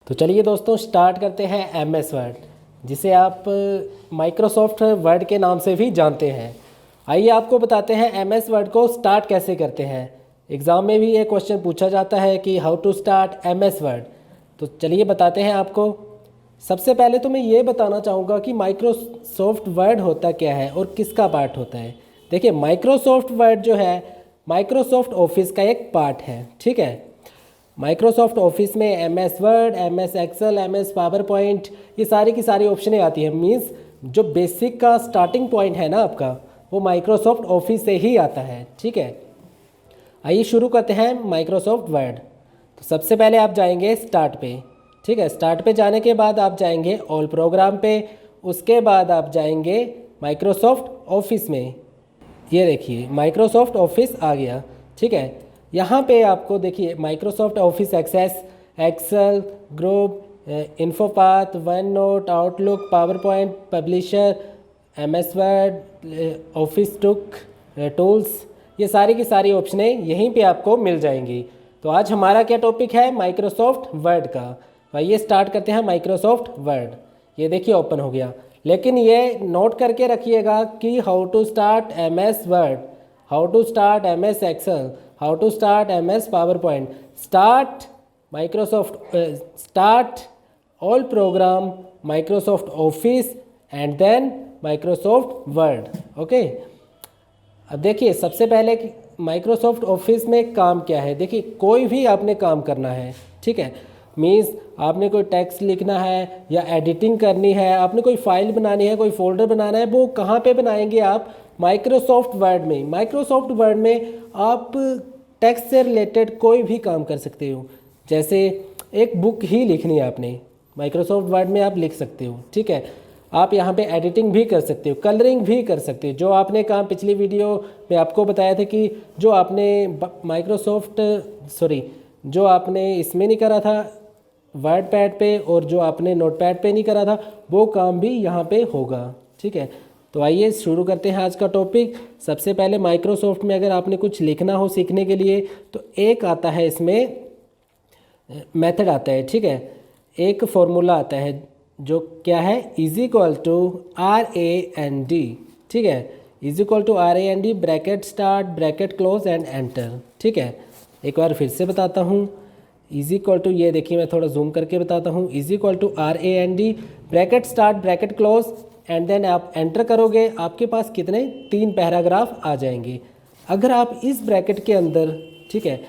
तो चलिए दोस्तों स्टार्ट करते हैं एमएस वर्ड, जिसे आप माइक्रोसॉफ्ट वर्ड के नाम से भी जानते हैं। आइए आपको बताते हैं एमएस वर्ड को स्टार्ट कैसे करते हैं। एग्ज़ाम में भी ये क्वेश्चन पूछा जाता है कि how to start MS Word. तो चलिए बताते हैं आपको। सबसे पहले तो मैं ये बताना चाहूँगा कि माइक्रोसॉफ्ट वर्ड होता क्या है और किसका पार्ट होता है। देखिए, माइक्रोसॉफ्ट वर्ड जो है माइक्रोसॉफ्ट ऑफिस का एक पार्ट है, ठीक है। माइक्रोसॉफ्ट ऑफिस में MS Word, MS Excel, MS PowerPoint, ये सारी की सारी ऑप्शनें आती हैं। मीन्स जो बेसिक का स्टार्टिंग पॉइंट है ना आपका, वो माइक्रोसॉफ्ट ऑफिस से ही आता है, ठीक है। आइए शुरू करते हैं माइक्रोसॉफ्ट वर्ड। तो सबसे पहले आप जाएंगे स्टार्ट पे, ठीक है। स्टार्ट पे जाने के बाद आप जाएंगे ऑल प्रोग्राम पे, उसके बाद आप जाएंगे माइक्रोसॉफ्ट ऑफिस में। ये देखिए माइक्रोसॉफ्ट ऑफिस आ गया, ठीक है। यहाँ पे आपको देखिए Microsoft Office Access, Excel, group, InfoPath, OneNote, Outlook, PowerPoint, Publisher, MS Word, Office tools, ये सारी की सारी ऑप्शनें यहीं पे आपको मिल जाएंगी। तो आज हमारा क्या टॉपिक है, माइक्रोसॉफ्ट वर्ड का। आइए स्टार्ट करते हैं माइक्रोसॉफ्ट वर्ड। ये देखिए ओपन हो गया, लेकिन ये नोट करके रखिएगा कि how to start MS Word, how to start MS Excel, how to start MS PowerPoint, start Microsoft, start all program, Microsoft Office and then Microsoft Word. Okay, अब देखिए सबसे पहले माइक्रोसॉफ्ट ऑफिस में काम क्या है। देखिए कोई भी आपने काम करना है, ठीक है। मीन्स आपने कोई टेक्स्ट लिखना है या एडिटिंग करनी है, आपने कोई फाइल बनानी है, कोई फोल्डर बनाना है, वो कहाँ पे बनाएंगे आप, माइक्रोसॉफ्ट वर्ड में। माइक्रोसॉफ्ट वर्ड में आप टेक्स्ट से रिलेटेड कोई भी काम कर सकते हो। जैसे एक बुक ही लिखनी है आपने, माइक्रोसॉफ्ट वर्ड में आप लिख सकते हो, ठीक है। आप यहाँ पे एडिटिंग भी कर सकते हो, कलरिंग भी कर सकते हो। जो आपने काम पिछली वीडियो में आपको बताया था कि जो आपने जो आपने इसमें नहीं करा था वर्ड पैड पे, और जो आपने नोट पैड पे नहीं करा था, वो काम भी यहाँ पे होगा, ठीक है। तो आइए शुरू करते हैं आज का टॉपिक। सबसे पहले माइक्रोसॉफ्ट में अगर आपने कुछ लिखना हो सीखने के लिए, तो एक आता है इसमें मेथड आता है, ठीक है। एक फॉर्मूला आता है जो क्या है, इज इक्वल टू RAND, ठीक है। Is equal to RAND, bracket start, bracket close and enter, ठीक है। एक बार फिर से बताता हूँ, इज इक्वल टू, ये देखिए मैं थोड़ा जूम करके बताता हूँ, is equal to RAND, bracket start, bracket close and then आप एंटर करोगे, आपके पास कितने 3 पैराग्राफ आ जाएंगे। अगर आप इस ब्रैकेट के अंदर, ठीक है,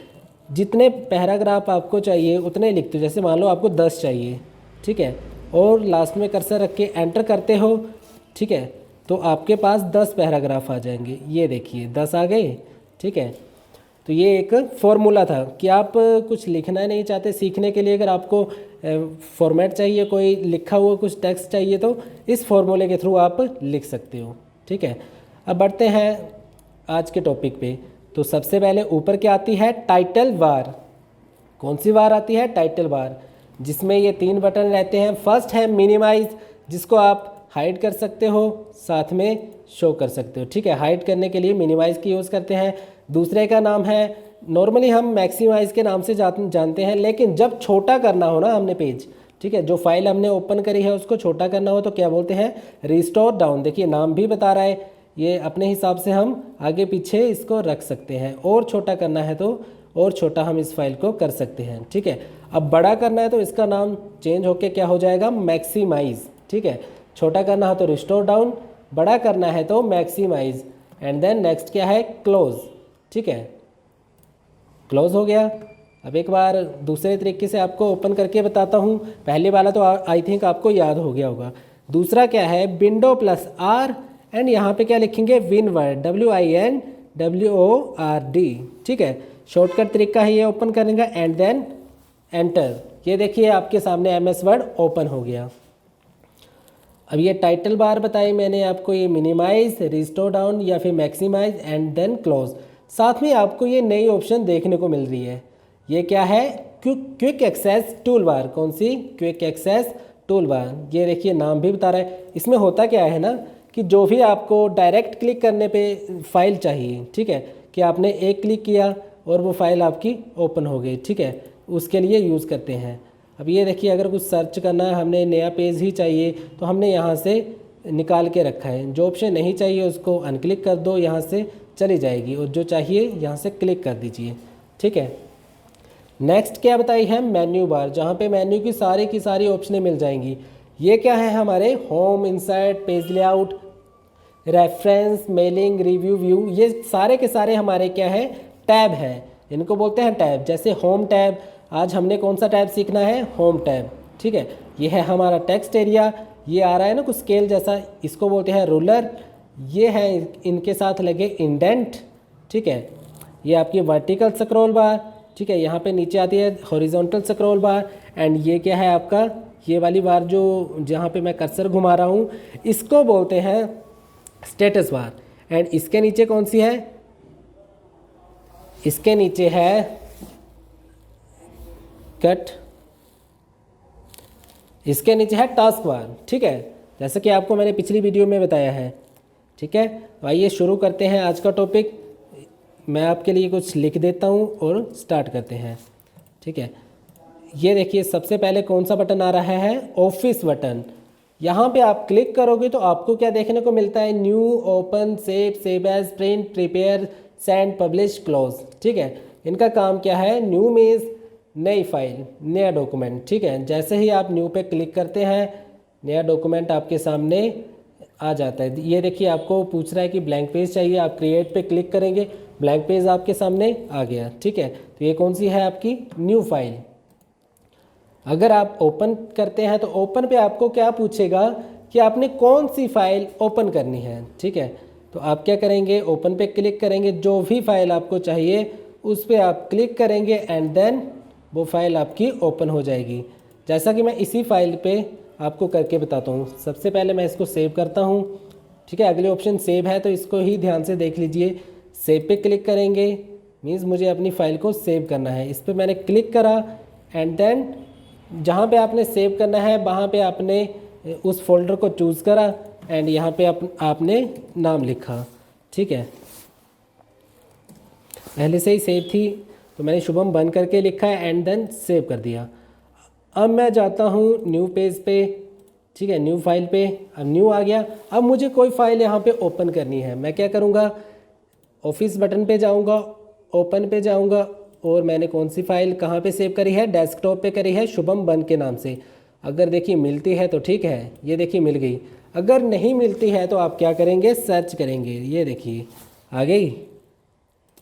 जितने पैराग्राफ आपको चाहिए उतने लिखते हो, जैसे मान लो आपको 10 चाहिए, ठीक है, और लास्ट में कर्सर रख के एंटर करते हो, ठीक है, तो आपके पास 10 पैराग्राफ आ जाएंगे। ये देखिए 10 आ गए, ठीक है। तो ये एक फॉर्मूला था कि आप कुछ लिखना नहीं चाहते सीखने के लिए, अगर आपको फॉर्मेट चाहिए, कोई लिखा हुआ कुछ टेक्स्ट चाहिए, तो इस फॉर्मूले के थ्रू आप लिख सकते हो, ठीक है। अब बढ़ते हैं आज के टॉपिक पे। तो सबसे पहले ऊपर क्या आती है, टाइटल बार। कौन सी बार आती है, टाइटल बार, जिसमें ये 3 बटन रहते हैं। फर्स्ट है मिनिमाइज, जिसको आप हाइड कर सकते हो, साथ में शो कर सकते हो, ठीक है। हाइड करने के लिए मिनिमाइज की यूज़ करते हैं। दूसरे का नाम है, नॉर्मली हम मैक्सिमाइज के नाम से जानते हैं, लेकिन जब छोटा करना हो ना हमने पेज, ठीक है, जो फाइल हमने ओपन करी है उसको छोटा करना हो तो क्या बोलते हैं, रिस्टोर डाउन। देखिए नाम भी बता रहा है, ये अपने हिसाब से हम आगे पीछे इसको रख सकते हैं। और छोटा करना है तो और छोटा हम इस फाइल को कर सकते हैं, ठीक है। अब बड़ा करना है तो इसका नाम चेंज होके क्या हो जाएगा, मैक्सिमाइज, ठीक है। छोटा करना हो तो रिस्टोर डाउन, बड़ा करना है तो मैक्सिमाइज, एंड देन नेक्स्ट क्या है, क्लोज, ठीक है। क्लोज हो गया। अब एक बार दूसरे तरीके से आपको ओपन करके बताता हूँ। पहले वाला तो आई थिंक आपको याद हो गया होगा। दूसरा क्या है, विंडो प्लस R, एंड यहाँ पे क्या लिखेंगे, WinWord, WINWORD, ठीक है। शॉर्टकट तरीका है ये ओपन करने का, एंड देन एंटर। ये देखिए आपके सामने एमएस वर्ड ओपन हो गया। अब ये टाइटल बार बताई मैंने आपको, ये मिनिमाइज, रिस्टोर डाउन या फिर मैक्सिमाइज एंड देन क्लोज। साथ में आपको ये नई ऑप्शन देखने को मिल रही है। ये क्या है, क्विक एक्सेस टूल बार। कौन सी, क्विक एक्सेस टूल बार। ये देखिए नाम भी बता रहा है। इसमें होता क्या है ना कि जो भी आपको डायरेक्ट क्लिक करने पे फाइल चाहिए, ठीक है, कि आपने एक क्लिक किया और वो फाइल आपकी ओपन हो गई, ठीक है, उसके लिए यूज़ करते हैं। अब ये देखिए, अगर कुछ सर्च करना है, हमने नया पेज ही चाहिए तो हमने यहाँ से निकाल के रखा है। जो ऑप्शन नहीं चाहिए उसको अनक्लिक कर दो, यहाँ से चली जाएगी, और जो चाहिए यहाँ से क्लिक कर दीजिए। ठीक है। नेक्स्ट क्या बताई है, मेन्यू बार, जहाँ पे मेन्यू की सारी ऑप्शनें मिल जाएंगी। ये क्या है हमारे, home, insert, page layout, reference, mailing, review, view, ये सारे के सारे हमारे क्या है, टैब हैं। इनको बोलते हैं टैब। जैसे होम टैब, आज हमने कौन सा टैब सीखना है, होम टैब। ठीक है। ये है हमारा टेक्स्ट एरिया, ये आ रहा है ना कुछ स्केल जैसा, इसको बोलते हैं रूलर। ये है इनके साथ लगे इंडेंट। ठीक है। ये आपकी वर्टिकल स्क्रॉल बार। ठीक है। यहाँ पे नीचे आती है हॉरिजॉन्टल स्क्रॉल बार। एंड ये क्या है आपका, ये वाली बार जो जहाँ पे मैं कर्सर घुमा रहा हूँ, इसको बोलते हैं स्टेटस बार। एंड इसके नीचे कौन सी है, इसके नीचे है कट, इसके नीचे है टास्क बार। ठीक है, जैसे कि आपको मैंने पिछली वीडियो में बताया है। ठीक है। तो आइए शुरू करते हैं आज का टॉपिक। मैं आपके लिए कुछ लिख देता हूँ और स्टार्ट करते हैं। ठीक है। ये देखिए, सबसे पहले कौन सा बटन आ रहा है, ऑफिस बटन। यहाँ पे आप क्लिक करोगे तो आपको क्या देखने को मिलता है, new, open, save as, print, prepare, send, publish, close. ठीक है। इनका काम क्या है, न्यू मीन्स नई फाइल, नया डॉक्यूमेंट। ठीक है। जैसे ही आप न्यू पे क्लिक करते हैं, नया डॉक्यूमेंट आपके सामने आ जाता है। ये देखिए, आपको पूछ रहा है कि ब्लैंक पेज चाहिए, आप क्रिएट पे क्लिक करेंगे, ब्लैंक पेज आपके सामने आ गया। ठीक है। तो ये कौन सी है आपकी, न्यू फाइल। अगर आप ओपन करते हैं तो ओपन पे आपको क्या पूछेगा कि आपने कौन सी फाइल ओपन करनी है। ठीक है। तो आप क्या करेंगे, ओपन पे क्लिक करेंगे, जो भी फाइल आपको चाहिए उस पर आप क्लिक करेंगे एंड देन वो फाइल आपकी ओपन हो जाएगी। जैसा कि मैं इसी फाइल पे आपको करके बताता हूँ। सबसे पहले मैं इसको सेव करता हूँ। ठीक है। अगले ऑप्शन सेव है, तो इसको ही ध्यान से देख लीजिए। सेव पे क्लिक करेंगे मीन्स मुझे अपनी फ़ाइल को सेव करना है। इस पर मैंने क्लिक करा एंड देन जहाँ पे आपने सेव करना है वहाँ पे आपने उस फोल्डर को चूज़ करा एंड यहाँ पे आपने नाम लिखा। ठीक है। पहले से ही सेव थी तो मैंने शुभम बंद करके लिखा है एंड देन सेव कर दिया। अब मैं जाता हूँ न्यू पेज पे। ठीक है, न्यू फाइल पे। अब न्यू आ गया। अब मुझे कोई फाइल यहाँ पे ओपन करनी है। मैं क्या करूँगा, ऑफिस बटन पे जाऊँगा, ओपन पे जाऊँगा, और मैंने कौन सी फाइल कहाँ पे सेव करी है, डेस्कटॉप पे करी है, शुभम बन के नाम से। अगर देखिए मिलती है तो ठीक है, ये देखिए मिल गई। अगर नहीं मिलती है तो आप क्या करेंगे, सर्च करेंगे। ये देखिए आ गई,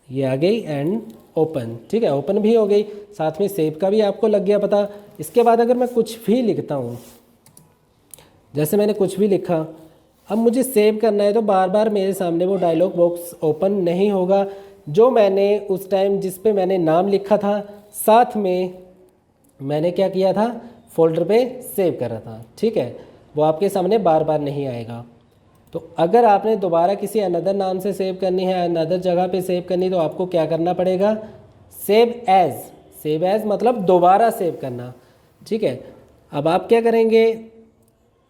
ये आ गई एंड ओपन। ठीक है, ओपन भी हो गई, साथ में सेव का भी आपको लग गया पता। इसके बाद अगर मैं कुछ भी लिखता हूँ, जैसे मैंने कुछ भी लिखा, अब मुझे सेव करना है तो बार बार मेरे सामने वो डायलॉग बॉक्स ओपन नहीं होगा। जो मैंने उस टाइम जिस पे मैंने नाम लिखा था, साथ में मैंने क्या किया था, फोल्डर पे सेव करा था। ठीक है, वो आपके सामने बार बार नहीं आएगा। तो अगर आपने दोबारा किसी अनदर नाम से सेव करनी है, अनदर जगह पे सेव करनी, तो आपको क्या करना पड़ेगा, सेव एज। सेव एज मतलब दोबारा सेव करना। ठीक है। अब आप क्या करेंगे,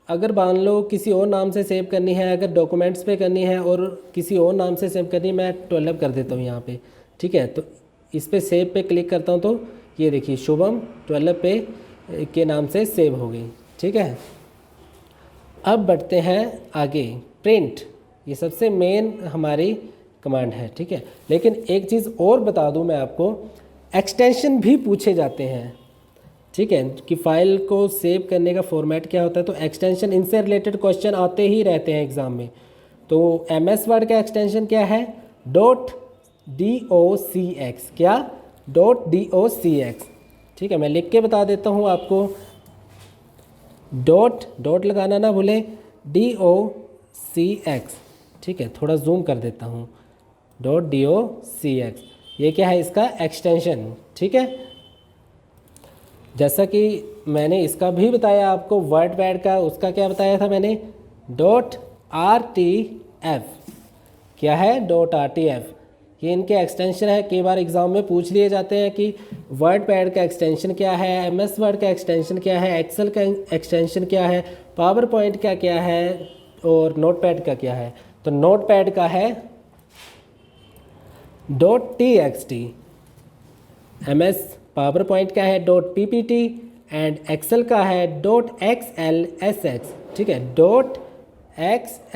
अगर मान लो किसी और नाम से सेव करनी है, अगर डॉक्यूमेंट्स पे करनी है और किसी और नाम से सेव करनी है, मैं 12 कर देता हूँ यहाँ पे। ठीक है, तो इस पे सेव पे क्लिक करता हूँ तो ये देखिए शुभम 12 पे के नाम से सेव हो गई। ठीक है। अब बढ़ते हैं आगे, प्रिंट। ये सबसे मेन हमारी कमांड है। ठीक है, लेकिन एक चीज़ और बता दूँ मैं आपको, एक्सटेंशन भी पूछे जाते हैं। ठीक है, कि फ़ाइल को सेव करने का फॉर्मेट क्या होता है, तो एक्सटेंशन, इनसे रिलेटेड क्वेश्चन आते ही रहते हैं एग्ज़ाम में। तो MS वर्ड का एक्सटेंशन क्या है, .docx। क्या, .docx। ठीक है, मैं लिख के बता देता हूँ आपको। डॉट लगाना ना भूलें, .docx। ठीक है, थोड़ा जूम कर देता हूँ, .docx। ये क्या है, इसका एक्सटेंशन। ठीक है, जैसा कि मैंने इसका भी बताया आपको, वर्ड पैड का, उसका क्या बताया था मैंने, .rtf। क्या है, .rtf। ये इनके एक्सटेंशन है। कई बार एग्ज़ाम में पूछ लिए जाते हैं कि वर्ड पैड का एक्सटेंशन क्या है, MS वर्ड का एक्सटेंशन क्या है, एक्सेल का एक्सटेंशन क्या है, पावर पॉइंट का क्या है, और नोट पैड का क्या है। तो नोट पैड का है .txt, MS पावर पॉइंट का है .ppt, एंड एक्सेल का है .xlsx, ठीक है,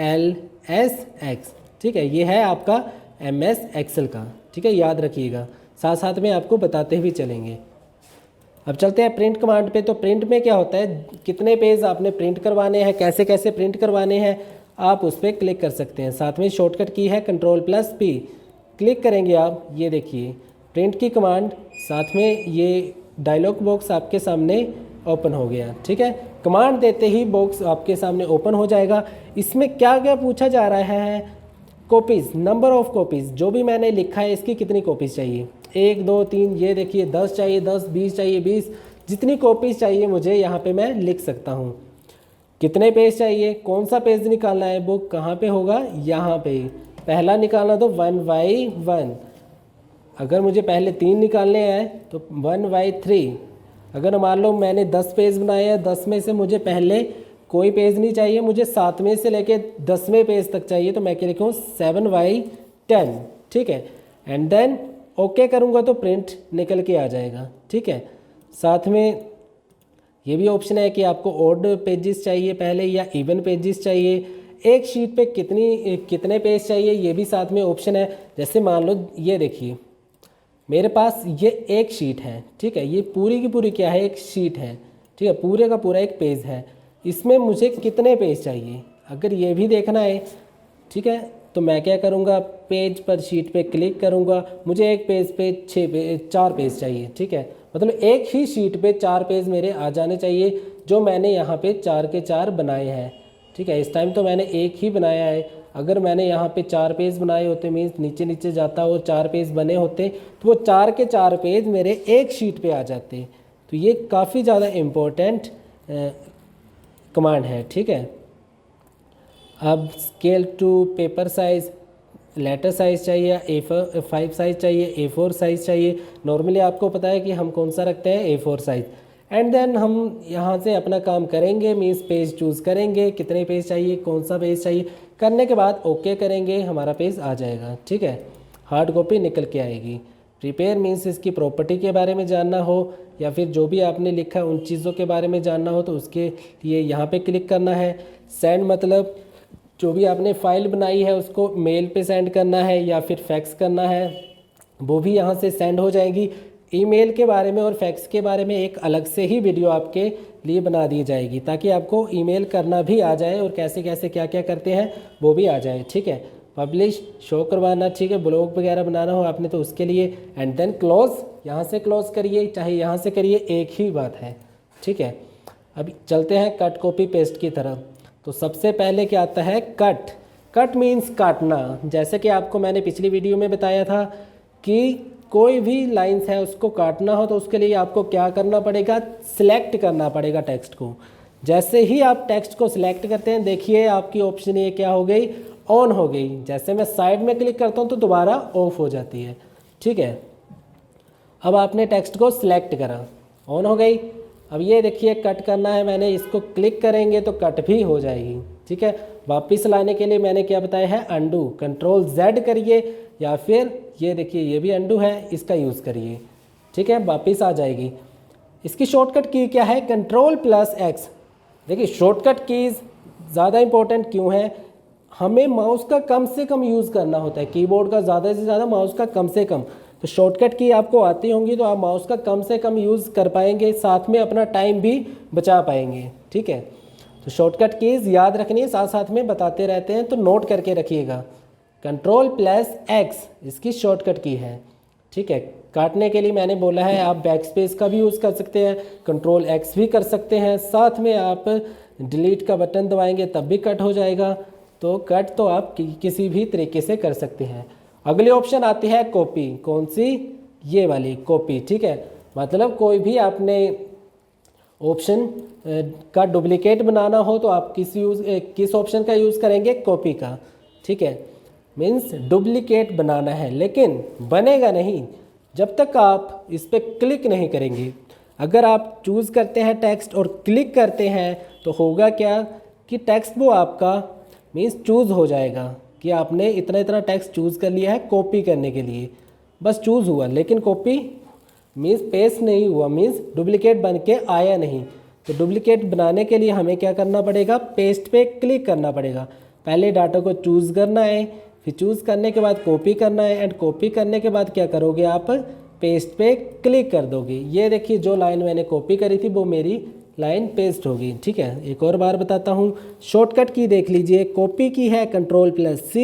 .xlsx, ठीक है, ये है आपका MS एक्सेल का, ठीक है, याद रखिएगा, साथ साथ में आपको बताते हुए चलेंगे। अब चलते हैं प्रिंट कमांड पे। तो प्रिंट में क्या होता है, कितने पेज आपने प्रिंट करवाने हैं, कैसे कैसे प्रिंट करवाने हैं, आप उस पर क्लिक कर सकते हैं। साथ में शॉर्टकट की है Ctrl+P, क्लिक करेंगे आप, ये देखिए प्रिंट की कमांड, साथ में ये डायलॉग बॉक्स आपके सामने ओपन हो गया, ठीक है। कमांड देते ही बॉक्स आपके सामने ओपन हो जाएगा। इसमें क्या क्या पूछा जा रहा है, कॉपीज़, नंबर ऑफ़ कॉपीज़, जो भी मैंने लिखा है इसकी कितनी कॉपीज़ चाहिए, 1 2 3, ये देखिए 10 चाहिए 10, 20 चाहिए 20, जितनी कॉपीज़ चाहिए मुझे यहाँ पे मैं लिख सकता हूँ। कितने पेज चाहिए, कौन सा पेज निकालना है, वो कहाँ पे होगा, यहाँ पे पहला निकालना तो 1 by 1, अगर मुझे पहले 3 निकालने हैं तो 1 by 3। अगर मान लो मैंने 10 पेज बनाए हैं, 10 में से मुझे पहले कोई पेज नहीं चाहिए, मुझे 7वें से लेके 10वें पेज तक चाहिए, तो मैं क्या लिखूँ 7 by 10, ठीक है। एंड देन ओके करूँगा तो प्रिंट निकल के आ जाएगा, ठीक है। साथ में ये भी ऑप्शन है कि आपको ऑड पेजेस चाहिए पहले या इवन पेजेस चाहिए, एक शीट पे कितने पेज चाहिए, ये भी साथ में ऑप्शन है। जैसे मान लो ये देखिए मेरे पास ये एक शीट है, ठीक है, ये पूरी की पूरी क्या है, एक शीट है, ठीक है, पूरे का पूरा एक पेज है, इसमें मुझे कितने पेज चाहिए, अगर ये भी देखना है, ठीक है, तो मैं क्या करूँगा, पेज पर शीट पे क्लिक करूँगा, मुझे एक पेज पे 4 पेज चाहिए, ठीक है, मतलब एक ही शीट पे 4 पेज मेरे आ जाने चाहिए, जो मैंने यहाँ पे 4 के 4 बनाए हैं, ठीक है। इस टाइम तो मैंने एक ही बनाया है, अगर मैंने यहाँ पे 4 पेज बनाए होते, मीन्स नीचे नीचे जाता और 4 पेज बने होते, तो वो 4 के 4 पेज मेरे एक शीट पे आ जाते। तो ये काफ़ी ज़्यादा इम्पोर्टेंट कमांड है, ठीक है। अब scale to paper size, letter size चाहिए या A5 साइज़ चाहिए, A4 साइज़ चाहिए। नॉर्मली आपको पता है कि हम कौन सा रखते हैं, A4 साइज़। एंड देन हम यहाँ से अपना काम करेंगे, मीन्स पेज चूज़ करेंगे, कितने पेज चाहिए, कौन सा पेज चाहिए, करने के बाद ओके करेंगे, हमारा पेज आ जाएगा, ठीक है, हार्ड कॉपी निकल के आएगी। प्रिपेयर मीन्स इसकी प्रॉपर्टी के बारे में जानना हो या फिर जो भी आपने लिखा उन चीज़ों के बारे में जानना हो तो उसके लिए यहाँ पे क्लिक करना है। सेंड मतलब जो भी आपने फ़ाइल बनाई है उसको मेल पे सेंड करना है या फिर फैक्स करना है, वो भी यहाँ से सेंड हो जाएगी। ईमेल के बारे में और फैक्स के बारे में एक अलग से ही वीडियो आपके लिए बना दी जाएगी ताकि आपको ईमेल करना भी आ जाए और कैसे कैसे क्या क्या करते हैं वो भी आ जाए, ठीक है। पब्लिश शो करवाना, ठीक है, ब्लॉग वगैरह बनाना हो आपने तो उसके लिए। एंड देन क्लोज, यहाँ से क्लोज करिए चाहे यहाँ से करिए, एक ही बात है, ठीक है। अब चलते हैं कट कॉपी पेस्ट की तरफ। तो सबसे पहले क्या आता है, कट। कट मीन्स काटना। जैसे कि आपको मैंने पिछली वीडियो में बताया था कि कोई भी लाइंस है उसको काटना हो तो उसके लिए आपको क्या करना पड़ेगा, सिलेक्ट करना पड़ेगा टेक्स्ट को। जैसे ही आप टेक्स्ट को सिलेक्ट करते हैं, देखिए आपकी ऑप्शन ये क्या हो गई, ऑन हो गई। जैसे मैं साइड में क्लिक करता हूँ तो दोबारा ऑफ हो जाती है, ठीक है। अब आपने टेक्स्ट को सिलेक्ट करा, ऑन हो गई। अब ये देखिए कट करना है मैंने, इसको क्लिक करेंगे तो कट भी हो जाएगी, ठीक है। वापस लाने के लिए मैंने क्या बताया है, अंडू, Ctrl+Z करिए या फिर ये देखिए ये भी अंडू है, इसका यूज़ करिए, ठीक है, वापस आ जाएगी। इसकी शॉर्टकट की क्या है, Ctrl+X। देखिए शॉर्टकट कीज़ ज़्यादा इंपॉर्टेंट क्यों है, हमें माउस का कम से कम यूज़ करना होता है, कीबोर्ड का ज़्यादा से ज़्यादा, माउस का कम से कम। तो शॉर्टकट की आपको आती होंगी तो आप माउस का कम से कम यूज़ कर पाएंगे, साथ में अपना टाइम भी बचा पाएंगे, ठीक है। तो शॉर्टकट कीज़ याद रखनी है, साथ साथ में बताते रहते हैं तो नोट करके रखिएगा। Ctrl+X इसकी शॉर्टकट की है, ठीक है। काटने के लिए मैंने बोला है आप बैक स्पेस का भी यूज़ कर सकते हैं, Ctrl+X भी कर सकते हैं, साथ में आप डिलीट का बटन दबाएंगे तब भी कट हो जाएगा। तो कट तो आप किसी भी तरीके से कर सकते हैं। अगली ऑप्शन आती है कॉपी। कौन सी, ये वाली कॉपी, ठीक है। मतलब कोई भी आपने ऑप्शन का डुप्लीकेट बनाना हो तो आप किस ऑप्शन का यूज़ करेंगे, कॉपी का, ठीक है। मीन्स डुप्लीकेट बनाना है, लेकिन बनेगा नहीं जब तक आप इस पर क्लिक नहीं करेंगे। अगर आप चूज़ करते हैं टेक्स्ट और क्लिक करते हैं तो होगा क्या कि टेक्स्ट वो आपका मीन्स चूज़ हो जाएगा कि आपने इतना इतना टेक्स्ट चूज़ कर लिया है कॉपी करने के लिए, बस चूज़ हुआ लेकिन कॉपी मीन्स पेस्ट नहीं हुआ, मीन्स डुप्लीकेट बन के आया नहीं। तो डुप्लीकेट बनाने के लिए हमें क्या करना पड़ेगा, पेस्ट पे क्लिक करना पड़ेगा। पहले डाटा को चूज़ करना है, फिर चूज़ करने के बाद कॉपी करना है, एंड कॉपी करने के बाद क्या करोगे आप, पेस्ट पे क्लिक कर दोगे। ये देखिए जो लाइन मैंने कॉपी करी थी वो मेरी लाइन पेस्ट होगी। ठीक है, एक और बार बताता हूँ, शॉर्टकट की देख लीजिए, कॉपी की है Ctrl+C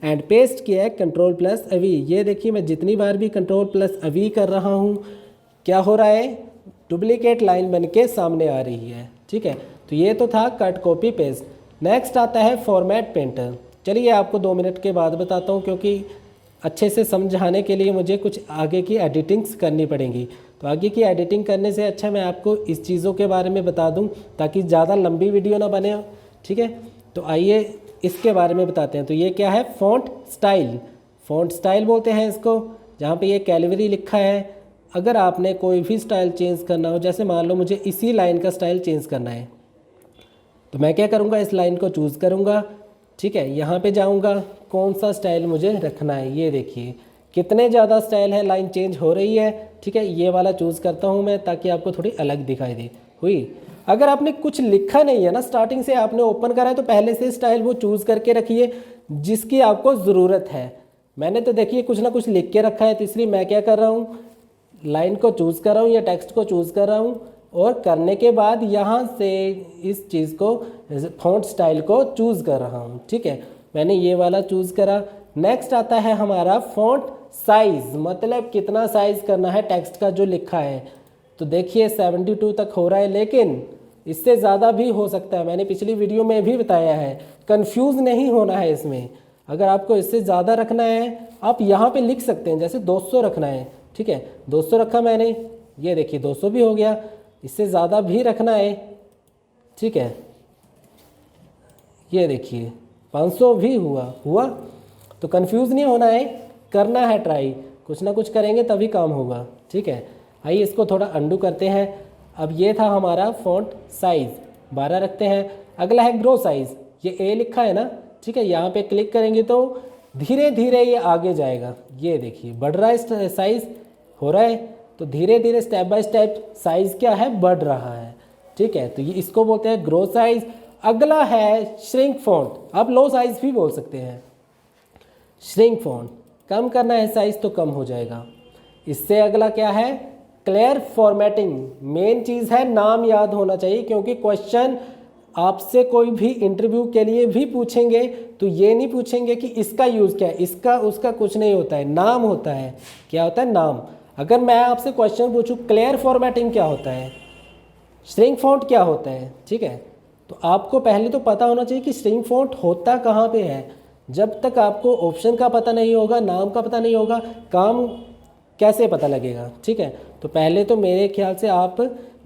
एंड पेस्ट किया है Ctrl+V। ये देखिए मैं जितनी बार भी Ctrl+V कर रहा हूँ क्या हो रहा है, डुप्लीकेट लाइन बन के सामने आ रही है। ठीक है, तो ये तो था कट कॉपी पेस्ट। नेक्स्ट आता है फॉर्मेट पेंटर। चलिए आपको 2 मिनट के बाद बताता हूँ, क्योंकि अच्छे से समझाने के लिए मुझे कुछ आगे की एडिटिंग्स करनी पड़ेंगी। तो आगे की एडिटिंग करने से अच्छा मैं आपको इस चीज़ों के बारे में बता दूं ताकि ज़्यादा लंबी वीडियो ना बने। ठीक है, तो आइए इसके बारे में बताते हैं। तो ये क्या है, फ़ॉन्ट स्टाइल। फ़ॉन्ट स्टाइल बोलते हैं इसको, जहाँ पे ये कैलवरी लिखा है। अगर आपने कोई भी स्टाइल चेंज करना हो, जैसे मान लो मुझे इसी लाइन का स्टाइल चेंज करना है, तो मैं क्या करूँगा, इस लाइन को चूज़ करूँगा। ठीक है, यहाँ पे जाऊँगा, कौन सा स्टाइल मुझे रखना है। ये देखिए कितने ज़्यादा स्टाइल है, लाइन चेंज हो रही है। ठीक है, ये वाला चूज़ करता हूँ मैं ताकि आपको थोड़ी अलग दिखाई दे। हुई, अगर आपने कुछ लिखा नहीं है ना, स्टार्टिंग से आपने ओपन करा है, तो पहले से स्टाइल वो चूज़ करके रखिए जिसकी आपको ज़रूरत है। मैंने तो देखिए कुछ ना कुछ लिख के रखा है, तो इसलिए मैं क्या कर रहा हूँ, लाइन को चूज़ कर रहा हूँ या टेक्स्ट को चूज़ कर रहा हूँ, और करने के बाद यहाँ से इस चीज़ को, फ़ॉन्ट स्टाइल को चूज़ कर रहा हूँ। ठीक है, मैंने ये वाला चूज़ करा। नेक्स्ट आता है हमारा फ़ॉन्ट साइज़, मतलब कितना साइज़ करना है टेक्स्ट का जो लिखा है। तो देखिए 72 तक हो रहा है, लेकिन इससे ज़्यादा भी हो सकता है। मैंने पिछली वीडियो में भी बताया है, कंफ्यूज नहीं होना है इसमें। अगर आपको इससे ज़्यादा रखना है, आप यहाँ पे लिख सकते हैं, जैसे 200 रखना है। ठीक है, 200 रखा मैंने, ये देखिए 200 भी हो गया। इससे ज़्यादा भी रखना है, ठीक है, ये देखिए 500 भी हुआ। तो कंफ्यूज नहीं होना है, करना है ट्राई, कुछ ना कुछ करेंगे तभी काम होगा। ठीक है, आइए इसको थोड़ा अंडू करते हैं। अब ये था हमारा फ़ॉन्ट साइज़, 12 रखते हैं। अगला है ग्रो साइज़, ये ए लिखा है ना। ठीक है, यहाँ पे क्लिक करेंगे तो धीरे धीरे ये आगे जाएगा। ये देखिए बढ़ रहा है, साइज़ हो रहा है, तो धीरे धीरे स्टेप बाय स्टेप साइज़ क्या है, बढ़ रहा है। ठीक है, तो ये इसको बोलते हैं ग्रो साइज़। अगला है श्रिंक फ़ॉन्ट, आप लो साइज़ भी बोल सकते हैं। श्रिंक फ़ॉन्ट, कम करना है साइज़ तो कम हो जाएगा। इससे अगला क्या है, क्लियर फॉर्मेटिंग। मेन चीज़ है नाम याद होना चाहिए, क्योंकि क्वेश्चन आपसे कोई भी इंटरव्यू के लिए भी पूछेंगे तो ये नहीं पूछेंगे कि इसका यूज़ क्या है, इसका उसका कुछ नहीं होता है, नाम होता है। क्या होता है, नाम। अगर मैं आपसे क्वेश्चन पूछूं क्लियर फॉर्मेटिंग क्या होता है, श्रिंक फ़ॉन्ट क्या होता है, ठीक है, तो आपको पहले तो पता होना चाहिए कि श्रिंक फ़ॉन्ट होता कहाँ पे है। जब तक आपको ऑप्शन का पता नहीं होगा, नाम का पता नहीं होगा, काम कैसे पता लगेगा। ठीक है, तो पहले तो मेरे ख्याल से आप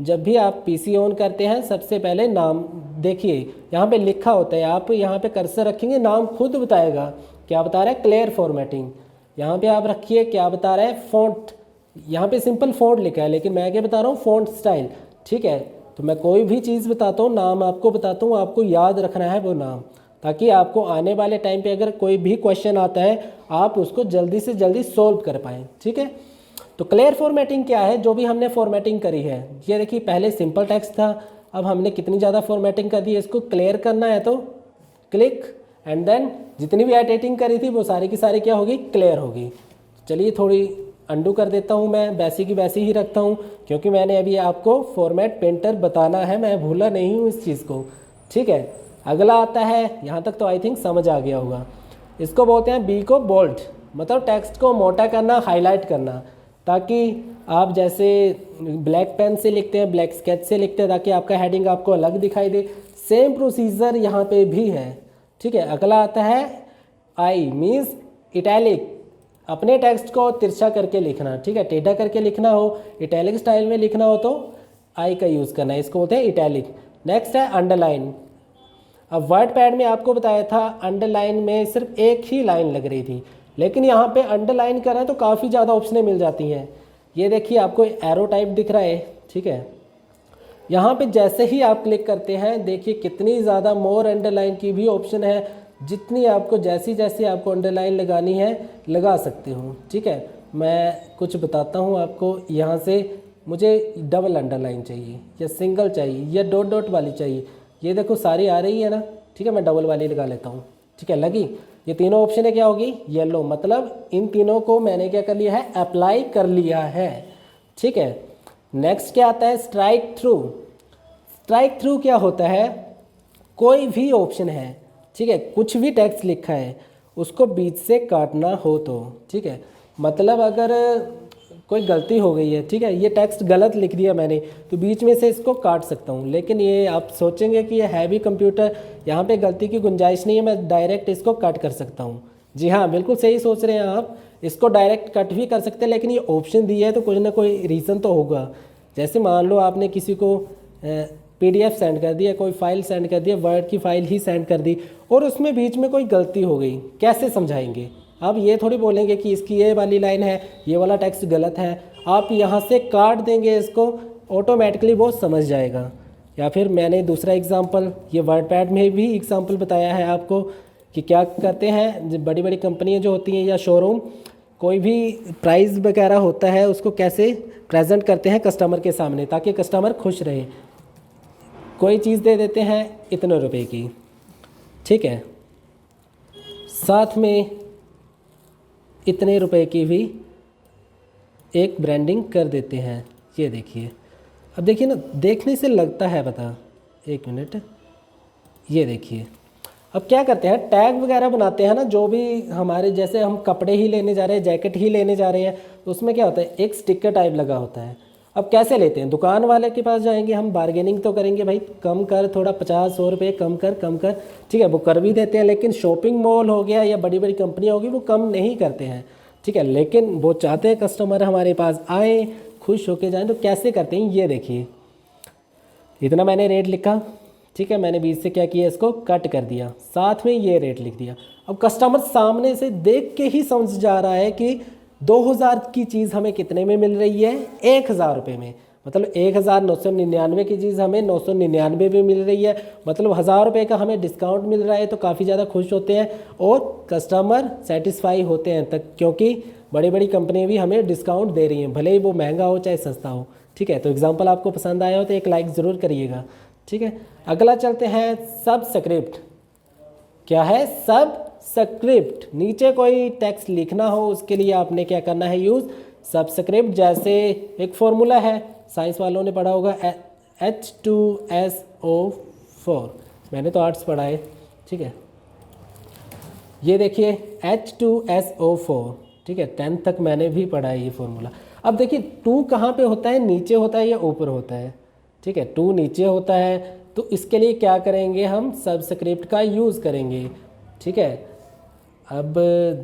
जब भी आप पीसी ऑन करते हैं, सबसे पहले नाम देखिए, यहाँ पे लिखा होता है, आप यहाँ पे कर्सर रखेंगे, नाम खुद बताएगा क्या बता रहा है, क्लियर फॉर्मेटिंग। यहाँ पे आप रखिए क्या बता रहा है, फ़ॉन्ट। यहाँ पे सिंपल फ़ॉन्ट लिखा है, लेकिन मैं क्या बता रहा हूँ, फ़ॉन्ट स्टाइल। ठीक है, तो मैं कोई भी चीज़ बताता हूँ, नाम आपको बताता हूँ, आपको याद रखना है वो नाम, ताकि आपको आने वाले टाइम पे अगर कोई भी क्वेश्चन आता है आप उसको जल्दी से जल्दी सॉल्व कर पाएँ। ठीक है, तो क्लियर फॉर्मेटिंग क्या है, जो भी हमने फॉर्मेटिंग करी है, ये देखिए पहले सिंपल टेक्स्ट था, अब हमने कितनी ज़्यादा फॉर्मेटिंग कर दी है। इसको क्लियर करना है तो क्लिक, एंड देन जितनी भी एडिटिंग करी थी वो सारी की सारी क्या होगी, क्लियर होगी। चलिए थोड़ी अंडू कर देता हूँ, मैं वैसी की वैसी ही रखता हूँ, क्योंकि मैंने अभी आपको फॉर्मेट पेंटर बताना है, मैं भूला नहीं हूँ इस चीज़ को। ठीक है, अगला आता है, यहाँ तक तो आई थिंक समझ आ गया होगा। इसको बोलते हैं बी को बोल्ड, मतलब टेक्स्ट को मोटा करना, हाईलाइट करना, ताकि आप जैसे ब्लैक पेन से लिखते हैं, ब्लैक स्केच से लिखते हैं, ताकि आपका हेडिंग आपको अलग दिखाई दे। सेम प्रोसीजर यहाँ पे भी है। ठीक है, अगला आता है आई, मीन्स इटैलिक, अपने टेक्स्ट को तिरछा करके लिखना। ठीक है, टेढ़ा करके लिखना हो, इटैलिक स्टाइल में लिखना हो तो आई का यूज़ करना है, इसको बोलते हैं इटैलिक। नेक्स्ट है अंडरलाइन। अब वर्ड पैड में आपको बताया था अंडरलाइन में सिर्फ एक ही लाइन लग रही थी, लेकिन यहाँ पे अंडरलाइन करें तो काफ़ी ज़्यादा ऑप्शनें मिल जाती हैं। ये देखिए आपको एरो टाइप दिख रहा है। ठीक है, यहाँ पे जैसे ही आप क्लिक करते हैं, देखिए कितनी ज़्यादा मोर अंडरलाइन की भी ऑप्शन है, जितनी आपको जैसी जैसी आपको अंडरलाइन लगानी है लगा सकते हो। ठीक है, मैं कुछ बताता हूँ आपको। यहाँ से मुझे डबल अंडरलाइन चाहिए या सिंगल चाहिए या डॉट डॉट वाली चाहिए। ये देखो सारी आ रही है ना, ठीक है, मैं डबल वाली लगा लेता हूँ, ठीक है, लगी। ये तीनों ऑप्शन है, क्या होगी, येलो, मतलब इन तीनों को मैंने क्या कर लिया है, अप्लाई कर लिया है, ठीक है। नेक्स्ट क्या आता है, स्ट्राइक थ्रू। स्ट्राइक थ्रू क्या होता है, कोई भी ऑप्शन है, ठीक है, कुछ भी टेक्स्ट लिखा है उसको बीच से काटना हो तो, ठीक है, मतलब अगर कोई गलती हो गई है, ठीक है, ये टेक्स्ट गलत लिख दिया मैंने, तो बीच में से इसको काट सकता हूँ। लेकिन ये आप सोचेंगे कि ये है भी कंप्यूटर, यहाँ पे गलती की गुंजाइश नहीं है, मैं डायरेक्ट इसको कट कर सकता हूँ। जी हाँ, बिल्कुल सही सोच रहे हैं आप, इसको डायरेक्ट कट भी कर सकते हैं, लेकिन ये ऑप्शन दिया है तो कुछ ना कोई रीज़न तो होगा। जैसे मान लो आपने किसी को PDF सेंड कर दिया, कोई फाइल सेंड कर दिया, वर्ड की फाइल ही सेंड कर दी, और उसमें बीच में कोई गलती हो गई, कैसे समझाएंगे? आप ये थोड़ी बोलेंगे कि इसकी ये वाली लाइन है, ये वाला टेक्स्ट गलत है, आप यहाँ से काट देंगे इसको, ऑटोमेटिकली वो समझ जाएगा। या फिर मैंने दूसरा एग्जांपल, ये वर्डपैड में भी एग्जांपल बताया है आपको कि क्या करते हैं बड़ी बड़ी कंपनियाँ जो होती हैं या शोरूम, कोई भी प्राइस वगैरह होता है उसको कैसे प्रेजेंट करते हैं कस्टमर के सामने ताकि कस्टमर खुश रहे। कोई चीज़ दे देते हैं इतने रुपए की, ठीक है, साथ में इतने रुपए की भी एक ब्रांडिंग कर देते हैं। ये देखिए, अब देखिए ना, देखने से लगता है, बता, एक मिनट, ये देखिए, अब क्या करते हैं, टैग वगैरह बनाते हैं ना, जो भी हमारे, जैसे हम कपड़े ही लेने जा रहे हैं, जैकेट ही लेने जा रहे हैं, तो उसमें क्या होता है, एक स्टिकर टाइप लगा होता है। अब कैसे लेते हैं, दुकान वाले के पास जाएंगे, हम बार्गेनिंग तो करेंगे, भाई कम कर, थोड़ा 50-100 रुपये कम कर, ठीक है, वो कर भी देते हैं। लेकिन शॉपिंग मॉल हो गया या बड़ी बड़ी कंपनियाँ होगी, वो कम नहीं करते हैं, ठीक है, लेकिन वो चाहते हैं कस्टमर हमारे पास आए, खुश होके जाएं, तो कैसे करते हैं, ये देखिए, इतना मैंने रेट लिखा, ठीक है, मैंने बीच से क्या किया, इसको कट कर दिया, साथ में ये रेट लिख दिया। अब कस्टमर सामने से देख के ही समझ जा रहा है कि 2000 की चीज़ हमें कितने में मिल रही है, 1000 रुपये में, मतलब 1999 की चीज़ हमें 999 में मिल रही है, मतलब 1000 रुपये का हमें डिस्काउंट मिल रहा है, तो काफ़ी ज़्यादा खुश होते हैं और कस्टमर सेटिस्फाई होते हैं तक, क्योंकि बड़ी बड़ी कंपनियाँ भी हमें डिस्काउंट दे रही हैं, भले ही वो महंगा हो चाहे सस्ता हो, ठीक है। तो एग्जाम्पल आपको पसंद आया हो तो एक लाइक ज़रूर करिएगा, ठीक है। अगला चलते हैं, सबस्क्रिप्ट। क्या है, सबस्क्रिप्ट, नीचे कोई टेक्स्ट लिखना हो उसके लिए आपने क्या करना है, यूज़ सबस्क्रिप्ट। जैसे एक फॉर्मूला है, साइंस वालों ने पढ़ा होगा, H2SO4, मैंने तो आर्ट्स पढ़ा है, ठीक है, ये देखिए H2SO4, ठीक है, 10th तक मैंने भी पढ़ा है ये फॉर्मूला। अब देखिए 2 कहाँ पे होता है, नीचे होता है या ऊपर होता है, ठीक है, 2 नीचे होता है, तो इसके लिए क्या करेंगे, हम सबस्क्रिप्ट का यूज़ करेंगे, ठीक है। अब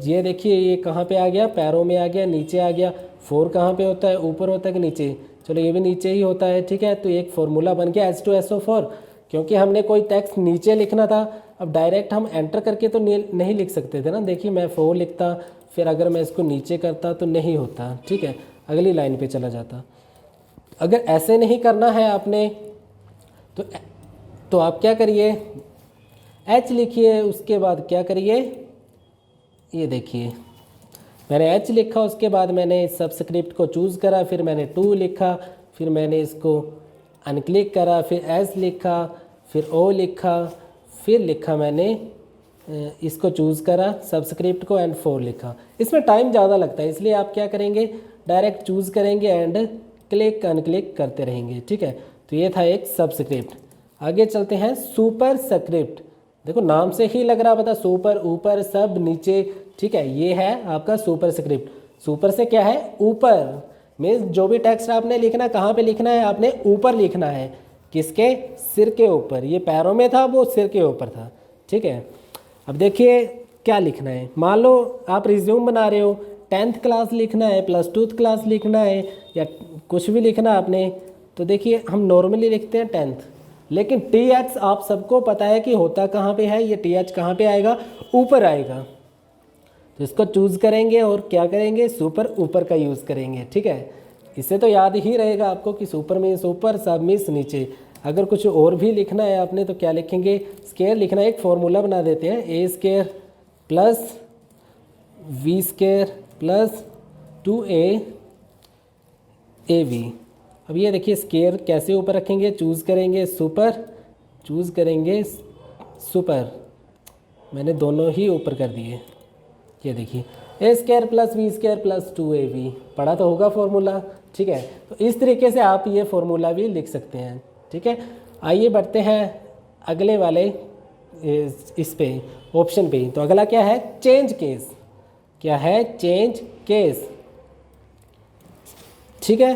ये देखिए, ये कहाँ पे आ गया, पैरों में आ गया, नीचे आ गया। 4 कहाँ पे होता है, ऊपर होता है कि नीचे, चलो ये भी नीचे ही होता है, ठीक है। तो एक फॉर्मूला बन गया H2SO4, क्योंकि हमने कोई टेक्स्ट नीचे लिखना था, अब डायरेक्ट हम एंटर करके तो नहीं लिख सकते थे ना। देखिए मैं 4 लिखता, फिर अगर मैं इसको नीचे करता तो नहीं होता, ठीक है, अगली लाइन पे चला जाता। अगर ऐसे नहीं करना है आपने तो आप क्या करिए, H लिखिए, उसके बाद क्या करिए, ये देखिए मैंने H लिखा, उसके बाद मैंने सबस्क्रिप्ट को चूज़ करा, फिर मैंने 2 लिखा, फिर मैंने इसको अनक्लिक करा, फिर S लिखा, फिर O लिखा, फिर लिखा मैंने इसको चूज़ करा सबस्क्रिप्ट को एंड 4 लिखा। इसमें टाइम ज़्यादा लगता है, इसलिए आप क्या करेंगे, डायरेक्ट चूज़ करेंगे एंड क्लिक अनक्लिक करते रहेंगे, ठीक है। तो ये था एक सबस्क्रिप्ट। आगे चलते हैं, सुपरस्क्रिप्ट। देखो नाम से ही लग रहा पता, सुपर, ऊपर, सब, नीचे, ठीक है, ये है आपका सुपरस्क्रिप्ट। सुपर से क्या है, ऊपर, मीन्स जो भी टेक्स्ट आपने लिखना कहाँ पे लिखना है, आपने ऊपर लिखना है, किसके, सिर के ऊपर। ये पैरों में था, वो सिर के ऊपर था, ठीक है। अब देखिए क्या लिखना है, मान लो आप रिज्यूम बना रहे हो, 10th क्लास लिखना है, +2 क्लास लिखना है, या कुछ भी लिखना आपने, तो देखिए हम नॉर्मली लिखते हैं 10th, लेकिन TH आप सबको पता है कि होता कहाँ पे है, ये TH कहाँ पे आएगा, ऊपर आएगा। तो इसको चूज़ करेंगे और क्या करेंगे, सुपर, ऊपर का यूज़ करेंगे, ठीक है। इससे तो याद ही रहेगा आपको कि सुपर मीन्स ऊपर, सब मीन्स नीचे। अगर कुछ और भी लिखना है आपने तो क्या लिखेंगे, स्क्वायर लिखना है, एक फॉर्मूला बना देते हैं, A² + V² + 2AAV। अब ये देखिए स्केयर कैसे ऊपर रखेंगे, चूज़ करेंगे सुपर, चूज़ करेंगे सुपर, मैंने दोनों ही ऊपर कर दिए। ये देखिए A² + B² + 2AB, पढ़ा तो होगा फॉर्मूला, ठीक है। तो इस तरीके से आप ये फॉर्मूला भी लिख सकते हैं, ठीक है। आइए बढ़ते हैं अगले वाले इस पे ऑप्शन पे। तो अगला क्या है, चेंज केस। क्या है, चेंज केस, ठीक है।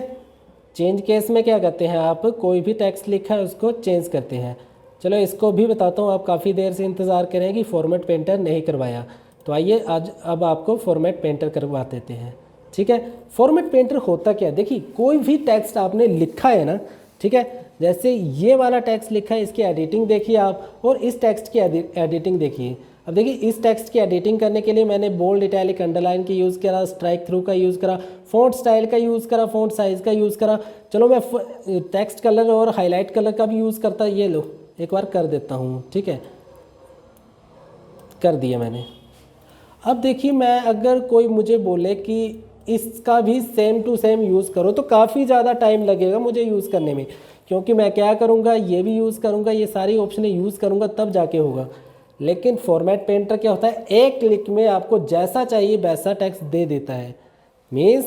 चेंज केस में क्या करते हैं आप, कोई भी टेक्स्ट लिखा है उसको चेंज करते हैं। चलो इसको भी बताता हूँ, आप काफ़ी देर से इंतज़ार करें कि फॉर्मेट पेंटर नहीं करवाया, तो आइए आज अब आपको फॉर्मेट पेंटर करवा देते हैं, ठीक है। फॉर्मेट पेंटर होता क्या है, देखिए कोई भी टेक्स्ट आपने लिखा है ना, ठीक है, जैसे ये वाला टेक्स्ट लिखा है, इसकी एडिटिंग देखिए आप, और इस टेक्स्ट की एडिटिंग देखिए। अब देखिए इस टेक्स्ट की एडिटिंग करने के लिए मैंने बोल्ड, इटैलिक, अंडरलाइन की यूज़ करा, स्ट्राइक थ्रू का यूज़ करा, फ़ॉन्ट स्टाइल का यूज़ करा, फ़ॉन्ट साइज़ का यूज़ करा। चलो मैं टेक्स्ट कलर और हाईलाइट कलर का भी यूज़ करता, ये लो एक बार कर देता हूँ, ठीक है, कर दिया मैंने। अब देखिए मैं अगर कोई मुझे बोले कि इसका भी सेम टू सेम यूज़ करो, तो काफ़ी ज़्यादा टाइम लगेगा मुझे यूज़ करने में, क्योंकि मैं क्या करूँगा, ये भी यूज़ करूँगा, ये सारी ऑप्शनें यूज़ करूँगा तब जाके होगा। लेकिन फॉर्मेट पेंटर क्या होता है, एक क्लिक में आपको जैसा चाहिए वैसा टेक्स्ट दे देता है। मीन्स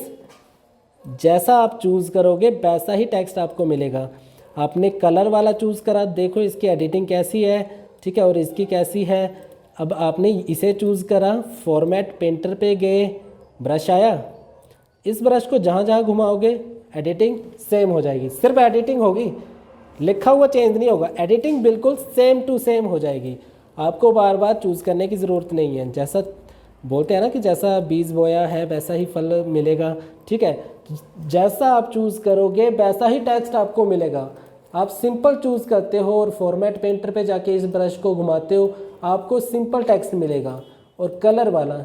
जैसा आप चूज़ करोगे वैसा ही टेक्स्ट आपको मिलेगा। आपने कलर वाला चूज़ करा, देखो इसकी एडिटिंग कैसी है, ठीक है, और इसकी कैसी है। अब आपने इसे चूज़ करा, फॉर्मेट पेंटर पे गए, ब्रश आया, इस ब्रश को जहाँ जहाँ घुमाओगे एडिटिंग सेम हो जाएगी। सिर्फ एडिटिंग होगी, लिखा हुआ चेंज नहीं होगा, एडिटिंग बिल्कुल सेम टू सेम हो जाएगी। आपको बार बार चूज़ करने की ज़रूरत नहीं है। जैसा बोलते हैं ना कि जैसा बीज बोया है वैसा ही फल मिलेगा, ठीक है। जैसा आप चूज़ करोगे वैसा ही टेक्स्ट आपको मिलेगा। आप सिंपल चूज़ करते हो और फॉर्मेट पेंटर पे जाके इस ब्रश को घुमाते हो, आपको सिंपल टेक्स्ट मिलेगा। और कलर वाला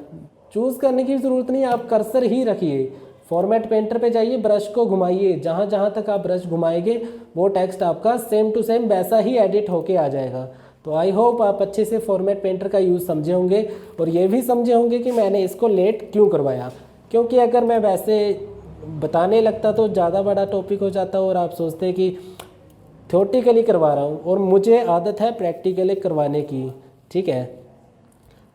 चूज़ करने की ज़रूरत नहीं, आप कर्सर ही रखिए, फॉर्मेट पेंटर पे जाइए, ब्रश को घुमाइए, जहाँ जहाँ तक आप ब्रश घुमाएंगे वो टेक्स्ट आपका सेम टू सेम वैसा ही एडिट होके आ जाएगा। तो आई होप आप अच्छे से फॉर्मेट पेंटर का यूज़ समझे होंगे, और ये भी समझे होंगे कि मैंने इसको लेट क्यों करवाया, क्योंकि अगर मैं वैसे बताने लगता तो ज़्यादा बड़ा टॉपिक हो जाता और आप सोचते कि थ्योरेटिकली करवा रहा हूँ, और मुझे आदत है प्रैक्टिकली करवाने की, ठीक है।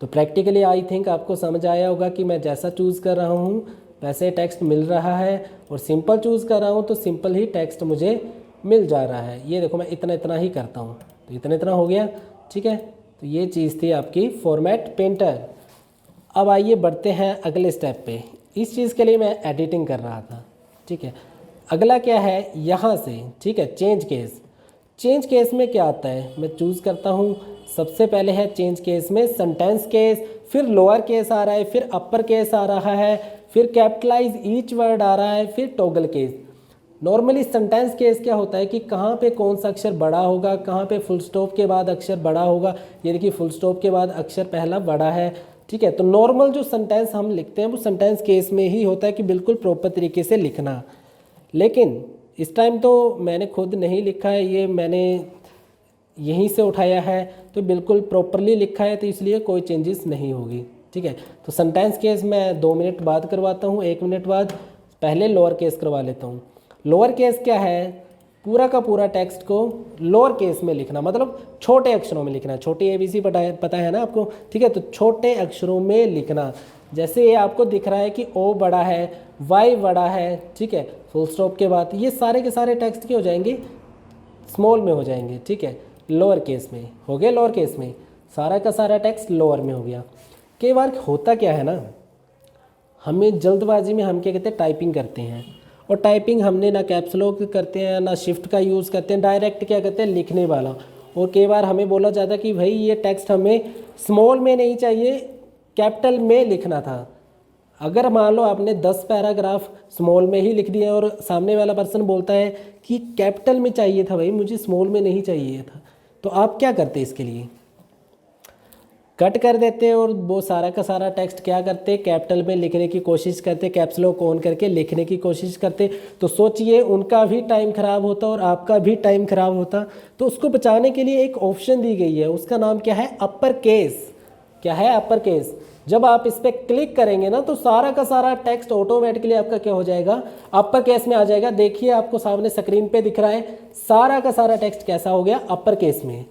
तो प्रैक्टिकली आई थिंक आपको समझ आया होगा कि मैं जैसा चूज़ कर रहा हूँ वैसे टेक्स्ट मिल रहा है, और सिंपल चूज़ कर रहा हूँ तो सिंपल ही टेक्स्ट मुझे मिल जा रहा है। ये देखो मैं इतना इतना ही करता हूँ, तो इतना इतना हो गया, ठीक है। तो ये चीज़ थी आपकी फॉर्मेट पेंटर। अब आइए बढ़ते हैं अगले स्टेप पे। इस चीज़ के लिए मैं एडिटिंग कर रहा था, ठीक है। अगला क्या है, यहाँ से, ठीक है, चेंज केस। चेंज केस में क्या आता है, मैं चूज़ करता हूँ, सबसे पहले है चेंज केस में सेंटेंस केस, फिर लोअर केस आ रहा है, फिर अपर केस आ रहा है, फिर कैपिटलाइज ईच वर्ड आ रहा है, फिर toggle case. Normally sentence case क्या होता है कि कहाँ पे कौन सा अक्षर बड़ा होगा, कहाँ पे फुल स्टॉप के बाद अक्षर बड़ा होगा। ये देखिए फुल स्टॉप के बाद अक्षर पहला बड़ा है, ठीक है। तो नॉर्मल जो सेंटेंस हम लिखते हैं वो सेंटेंस केस में ही होता है कि बिल्कुल प्रॉपर तरीके से लिखना। लेकिन इस टाइम तो मैंने खुद नहीं लिखा है, ये मैंने यहीं से उठाया है, तो बिल्कुल प्रॉपरली लिखा है, तो इसलिए कोई चेंजेस नहीं होगी, ठीक है। तो सेंटेंस केस मैं 2 मिनट बाद करवाता हूँ, 1 मिनट बाद। पहले लोअर केस करवा लेता हूँ। लोअर केस क्या है, पूरा का पूरा टेक्स्ट को लोअर केस में लिखना, मतलब छोटे अक्षरों में लिखना। छोटी ABC पता है ना आपको, ठीक है। तो छोटे अक्षरों में लिखना, जैसे ये आपको दिख रहा है कि O बड़ा है, Y बड़ा है, ठीक है, फुल स्टॉप के बाद ये सारे के सारे टेक्स्ट के हो जाएंगे, स्मॉल में हो जाएंगे, ठीक है, लोअर केस में हो गया। लोअर केस में सारा का सारा टेक्स्ट लोअर में हो गया। कई बार होता क्या है ना, हमें जल्दबाजी में हम क्या कहते हैं, टाइपिंग करते हैं, और टाइपिंग हमने ना कैप्स लॉक करते हैं ना शिफ्ट का यूज़ करते हैं, डायरेक्ट क्या कहते हैं, लिखने वाला। और कई बार हमें बोला जाता है कि भाई ये टेक्स्ट हमें स्मॉल में नहीं चाहिए, कैपिटल में लिखना था। अगर मान लो आपने 10 पैराग्राफ स्मॉल में ही लिख दिया और सामने वाला पर्सन बोलता है कि कैपिटल में चाहिए था, भाई मुझे स्मॉल में नहीं चाहिए था, तो आप क्या करते इसके लिए, कट कर देते और वो सारा का सारा टेक्स्ट क्या करते, कैपिटल में लिखने की कोशिश करते, कैप्स लॉक ऑन करके लिखने की कोशिश करते। तो सोचिए उनका भी टाइम ख़राब होता और आपका भी टाइम ख़राब होता। तो उसको बचाने के लिए एक ऑप्शन दी गई है, उसका नाम क्या है, अपर केस। क्या है, अपर केस। जब आप इस पर क्लिक करेंगे ना तो सारा का सारा टेक्स्ट ऑटोमेटिकली आपका क्या हो जाएगा, अपर केस में आ जाएगा। देखिए आपको सामने स्क्रीन पे दिख रहा है, सारा का सारा टेक्स्ट कैसा हो गया, अपर केस में।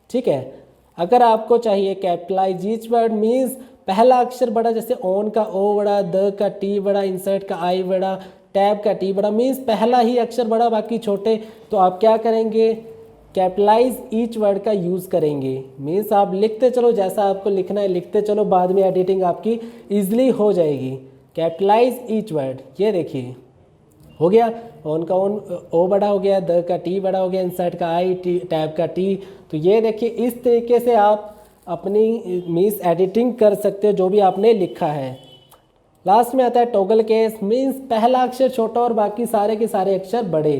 ठीक है, अगर आपको चाहिए कैपिटलाइज ईच वर्ड मीन्स पहला अक्षर बड़ा, जैसे ऑन का ओ बड़ा, द का टी बड़ा, इंसर्ट का आई बड़ा, टैब का टी बड़ा, मीन्स पहला ही अक्षर बड़ा बाकी छोटे, तो आप क्या करेंगे, कैपिटलाइज ईच वर्ड का यूज़ करेंगे। मीन्स आप लिखते चलो, जैसा आपको लिखना है लिखते चलो, बाद में एडिटिंग आपकी ईजिली हो जाएगी। कैपिटलाइज ईच वर्ड, ये देखिए हो गया, ऑन का ऑन ओ बड़ा हो गया, द का टी बड़ा हो गया, इंसर्ट का आई, टी टैब का टी। तो ये देखिए इस तरीके से आप अपनी मीन्स एडिटिंग कर सकते हो जो भी आपने लिखा है। लास्ट में आता है टॉगल केस, मीन्स पहला अक्षर छोटा और बाकी सारे के सारे अक्षर बड़े,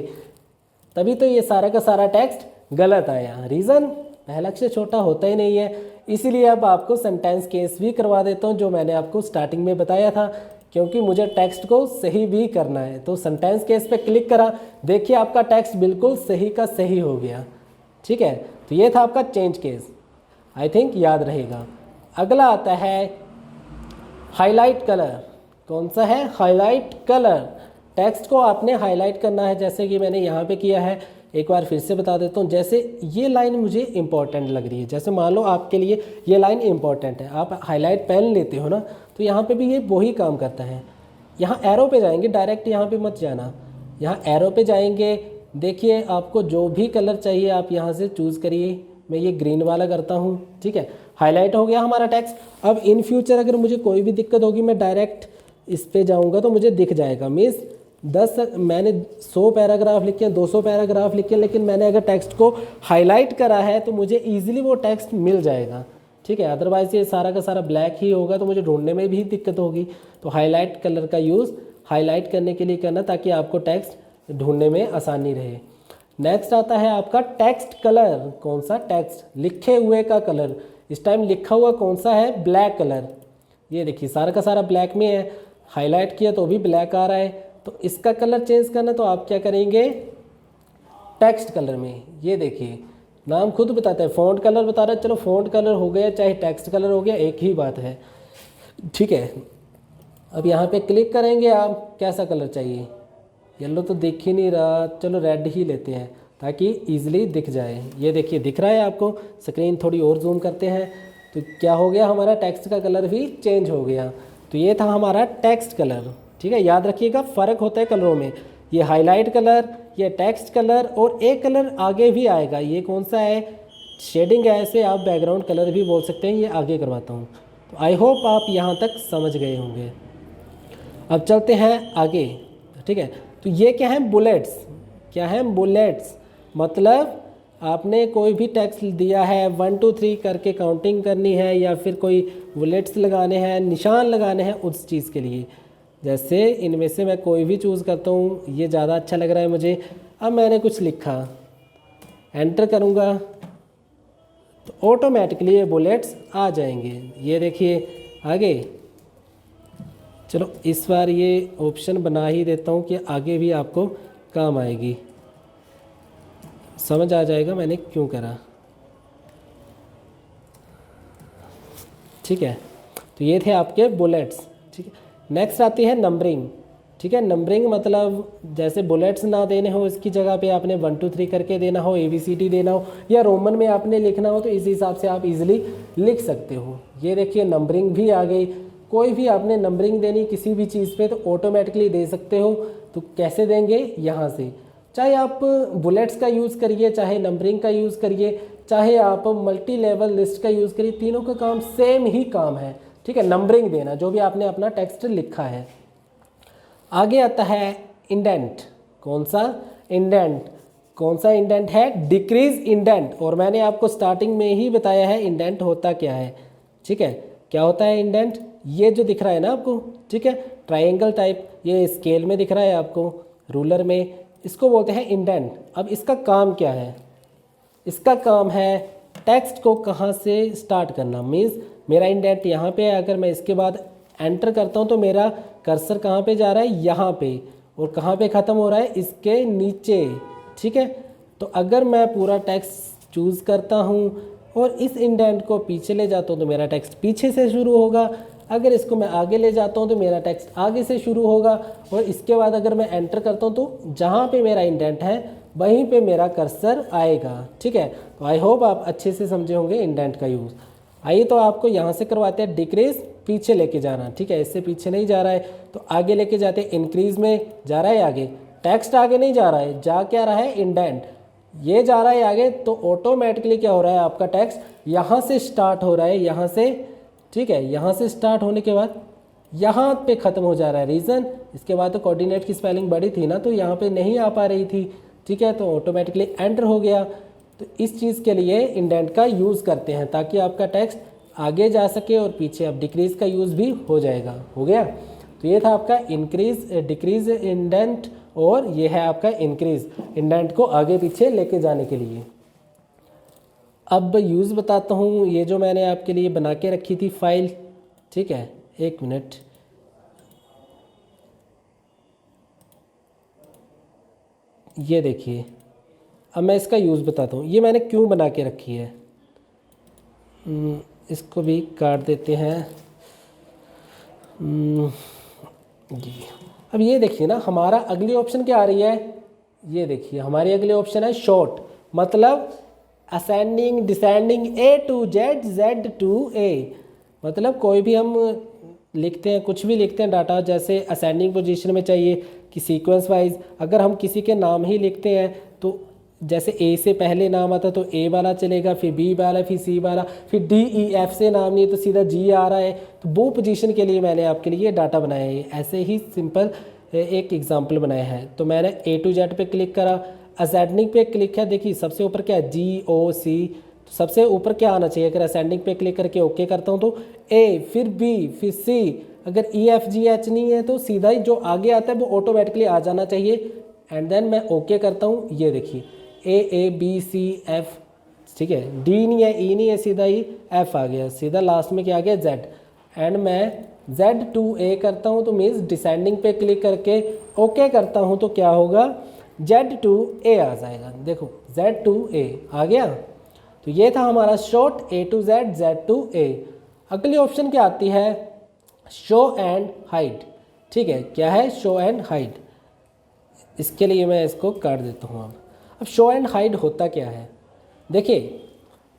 तभी तो ये सारा का सारा टेक्स्ट गलत आया। रीज़न, पहला अक्षर छोटा होता ही नहीं है। इसीलिए अब आपको सेंटेंस केस भी करवा देता हूँ जो मैंने आपको स्टार्टिंग में बताया था, क्योंकि मुझे टेक्स्ट को सही भी करना है। तो सेंटेंस केस पे क्लिक करा, देखिए आपका टेक्स्ट बिल्कुल सही का सही हो गया। ठीक है, तो ये था आपका चेंज केस, आई थिंक याद रहेगा। अगला आता है हाईलाइट कलर। कौन सा है, हाईलाइट कलर। टेक्स्ट को आपने हाईलाइट करना है, जैसे कि मैंने यहाँ पे किया है। एक बार फिर से बता देता हूँ, जैसे ये लाइन मुझे इंपॉर्टेंट लग रही है, जैसे मान लो आपके लिए ये लाइन इंपॉर्टेंट है, आप हाईलाइट पेन लेते हो ना, तो यहाँ पे भी ये वही काम करता है। यहाँ एरो पे जाएंगे, डायरेक्ट यहाँ पे मत जाना, यहाँ एरो पे जाएंगे। देखिए आपको जो भी कलर चाहिए आप यहाँ से चूज़ करिए। मैं ये ग्रीन वाला करता हूँ। ठीक है, हाईलाइट हो गया हमारा टेक्स्ट। अब इन फ्यूचर अगर मुझे कोई भी दिक्कत होगी, मैं डायरेक्ट इस पे जाऊँगा तो मुझे दिख जाएगा। मीन्स 10 मैंने 100 पैराग्राफ लिखे हैं, 200 पैराग्राफ लिखे हैं, लेकिन मैंने अगर टेक्स्ट को हाईलाइट करा है तो मुझे ईजिली वो टेक्स्ट मिल जाएगा। ठीक है, अदरवाइज़ ये सारा का सारा ब्लैक ही होगा तो मुझे ढूंढने में भी दिक्कत होगी। तो हाईलाइट कलर का यूज़ हाईलाइट करने के लिए करना, ताकि आपको टेक्स्ट ढूंढने में आसानी रहे। नेक्स्ट आता है आपका टेक्स्ट कलर। कौन सा, टेक्स्ट लिखे हुए का कलर। इस टाइम लिखा हुआ कौन सा है, ब्लैक कलर। ये देखिए सारा का सारा ब्लैक में है, हाईलाइट किया तो भी ब्लैक आ रहा है। तो इसका कलर चेंज करना, तो आप क्या करेंगे, टेक्स्ट कलर में। ये देखिए नाम खुद बताता है, फ़ॉन्ट कलर बता रहा है। चलो फ़ॉन्ट कलर हो गया चाहे टेक्स्ट कलर हो गया, एक ही बात है। ठीक है, अब यहाँ पे क्लिक करेंगे आप, कैसा कलर चाहिए, येलो तो दिख ही नहीं रहा, चलो रेड ही लेते हैं ताकि ईजिली दिख जाए। ये देखिए दिख रहा है आपको, स्क्रीन थोड़ी और जूम करते हैं तो क्या हो गया, हमारा टेक्स्ट का कलर भी चेंज हो गया। तो ये था हमारा टेक्स्ट कलर। ठीक है, याद रखिएगा फ़र्क होता है कलरों में, ये हाईलाइट कलर, ये टेक्स्ट कलर, और एक कलर आगे भी आएगा। ये कौन सा है, शेडिंग है, ऐसे आप बैकग्राउंड कलर भी बोल सकते हैं। ये आगे करवाता हूँ। तो आई होप आप यहाँ तक समझ गए होंगे। अब चलते हैं आगे। ठीक है, तो ये क्या है, बुलेट्स। क्या है, बुलेट्स। मतलब आपने कोई भी टेक्स्ट दिया है, 1 2 3 करके काउंटिंग करनी है, या फिर कोई बुलेट्स लगाने हैं, निशान लगाने हैं उस चीज़ के लिए। जैसे इनमें से मैं कोई भी चूज़ करता हूँ, ये ज़्यादा अच्छा लग रहा है मुझे। अब मैंने कुछ लिखा, एंटर करूँगा तो ऑटोमेटिकली ये बुलेट्स आ जाएंगे। ये देखिए आगे। चलो इस बार ये ऑप्शन बना ही देता हूँ कि आगे भी आपको काम आएगी, समझ आ जाएगा मैंने क्यों करा। ठीक है, तो ये थे आपके बुलेट्स। ठीक है, नेक्स्ट आती है नंबरिंग। ठीक है, नंबरिंग मतलब जैसे बुलेट्स ना देने हो, इसकी जगह पे आपने 1 2 3 करके देना हो, ABCD देना हो, या रोमन में आपने लिखना हो, तो इस हिसाब से आप इजीली लिख सकते हो। ये देखिए नंबरिंग भी आ गई। कोई भी आपने नंबरिंग देनी किसी भी चीज़ पे तो ऑटोमेटिकली दे सकते हो। तो कैसे देंगे, यहाँ से, चाहे आप बुलेट्स का यूज़ करिए, चाहे नंबरिंग का यूज़ करिए, चाहे आप मल्टी लेवल लिस्ट का यूज़ करिए, तीनों का काम सेम ही काम है। ठीक है, नंबरिंग देना जो भी आपने अपना टेक्स्ट लिखा है। आगे आता है इंडेंट। कौन सा, इंडेंट। कौन सा इंडेंट है, डिक्रीज इंडेंट। और मैंने आपको स्टार्टिंग में ही बताया है इंडेंट होता क्या है। ठीक है, क्या होता है इंडेंट, ये जो दिख रहा है ना आपको, ठीक है, ट्रायंगल टाइप, ये स्केल में दिख रहा है आपको, रूलर में, इसको बोलते हैं इंडेंट। अब इसका काम क्या है, इसका काम है टेक्स्ट को कहाँ से स्टार्ट करना। मीन्स मेरा इंडेंट यहाँ पे है, अगर मैं इसके बाद एंटर करता हूँ तो मेरा कर्सर कहाँ पे जा रहा है, यहाँ पे, और कहाँ पे ख़त्म हो रहा है, इसके नीचे। ठीक है, तो अगर मैं पूरा टेक्स्ट चूज़ करता हूँ, और इस इंडेंट को पीछे ले जाता हूँ तो मेरा टेक्स्ट पीछे से शुरू होगा, अगर इसको मैं आगे ले जाता हूँ तो मेरा टेक्स्ट आगे से शुरू होगा, और इसके बाद अगर मैं एंटर करता हूँ तो जहाँ पे मेरा इंडेंट है वहीं पे मेरा कर्सर आएगा। ठीक है, तो आई होप आप अच्छे से समझे होंगे इंडेंट का यूज़। आइए तो आपको यहाँ से करवाते हैं डिक्रीज, पीछे लेके जाना। ठीक है, इससे पीछे नहीं जा रहा है तो आगे लेके जाते हैं, इंक्रीज में जा रहा है आगे, टेक्स्ट आगे नहीं जा रहा है, जा क्या रहा है इंडेंट, ये जा रहा है आगे, तो ऑटोमेटिकली क्या हो रहा है आपका टेक्स्ट यहाँ से स्टार्ट हो रहा है, यहाँ से। ठीक है, यहाँ से स्टार्ट होने के बाद यहाँ पे ख़त्म हो जा रहा है। रीज़न, इसके बाद तो कोऑर्डिनेट की स्पेलिंग बड़ी थी ना, तो यहाँ पे नहीं आ पा रही थी। ठीक है, तो ऑटोमेटिकली एंटर हो गया। तो इस चीज़ के लिए इंडेंट का यूज़ करते हैं ताकि आपका टेक्स्ट आगे जा सके, और पीछे अब डिक्रीज़ का यूज़ भी हो जाएगा। हो गया, तो ये था आपका इंक्रीज डिक्रीज इंडेंट, और ये है आपका इंक्रीज इंडेंट को आगे पीछे लेके जाने के लिए। अब यूज़ बताता हूँ, ये जो मैंने आपके लिए बना के रखी थी फाइल। ठीक है, एक मिनट, ये देखिए, अब मैं इसका यूज़ बताता हूँ, ये मैंने क्यों बना के रखी है। इसको भी काट देते हैं। जी, अब ये देखिए ना, हमारा अगली ऑप्शन क्या आ रही है, ये देखिए हमारी अगली ऑप्शन है शॉर्ट, मतलब ascending descending A to Z, Z to A. मतलब कोई भी हम लिखते हैं, कुछ भी लिखते हैं डाटा, जैसे असेंडिंग पोजीशन में चाहिए कि सीक्वेंस वाइज, अगर हम किसी के नाम ही लिखते हैं तो जैसे ए से पहले नाम आता तो ए वाला चलेगा, फिर बी वाला, फिर सी वाला, फिर डी ई एफ से नाम नहीं है तो सीधा जी आ रहा है। तो वो पोजीशन के लिए मैंने आपके लिए डाटा बनाया है। ऐसे ही सिंपल एक एग्जांपल बनाया है। तो मैंने ए टू जेड पे क्लिक करा, असेंडिंग पे क्लिक किया, देखिए सबसे ऊपर क्या है, जी ओ सी, तो सबसे ऊपर क्या आना चाहिए। अगर असेंडिंग पे क्लिक करके ओके करता हूँ तो ए, फिर बी, फिर सी, अगर ई एफ जी एच नहीं है तो सीधा ही जो आगे आता है वो ऑटोमेटिकली आ जाना चाहिए। एंड देन मैं ओके करता हूँ, ये देखिए ए बी सी एफ। ठीक है, डी नहीं है, ई नहीं है, सीधा ही एफ आ गया, सीधा लास्ट में क्या आ गया, जेड। एंड मैं जेड टू ए करता हूँ तो मीन्स डिसेंडिंग पे क्लिक करके ओके करता हूँ तो क्या होगा, जेड टू ए आ जाएगा। देखो जेड टू ए आ गया। तो ये था हमारा sort A to Z, Z to A. अगली ऑप्शन क्या आती है, शो एंड हाइड। ठीक है, क्या है, शो एंड हाइड। इसके लिए मैं इसको काट देता हूँ। अब शो एंड हाइड होता क्या है, देखिए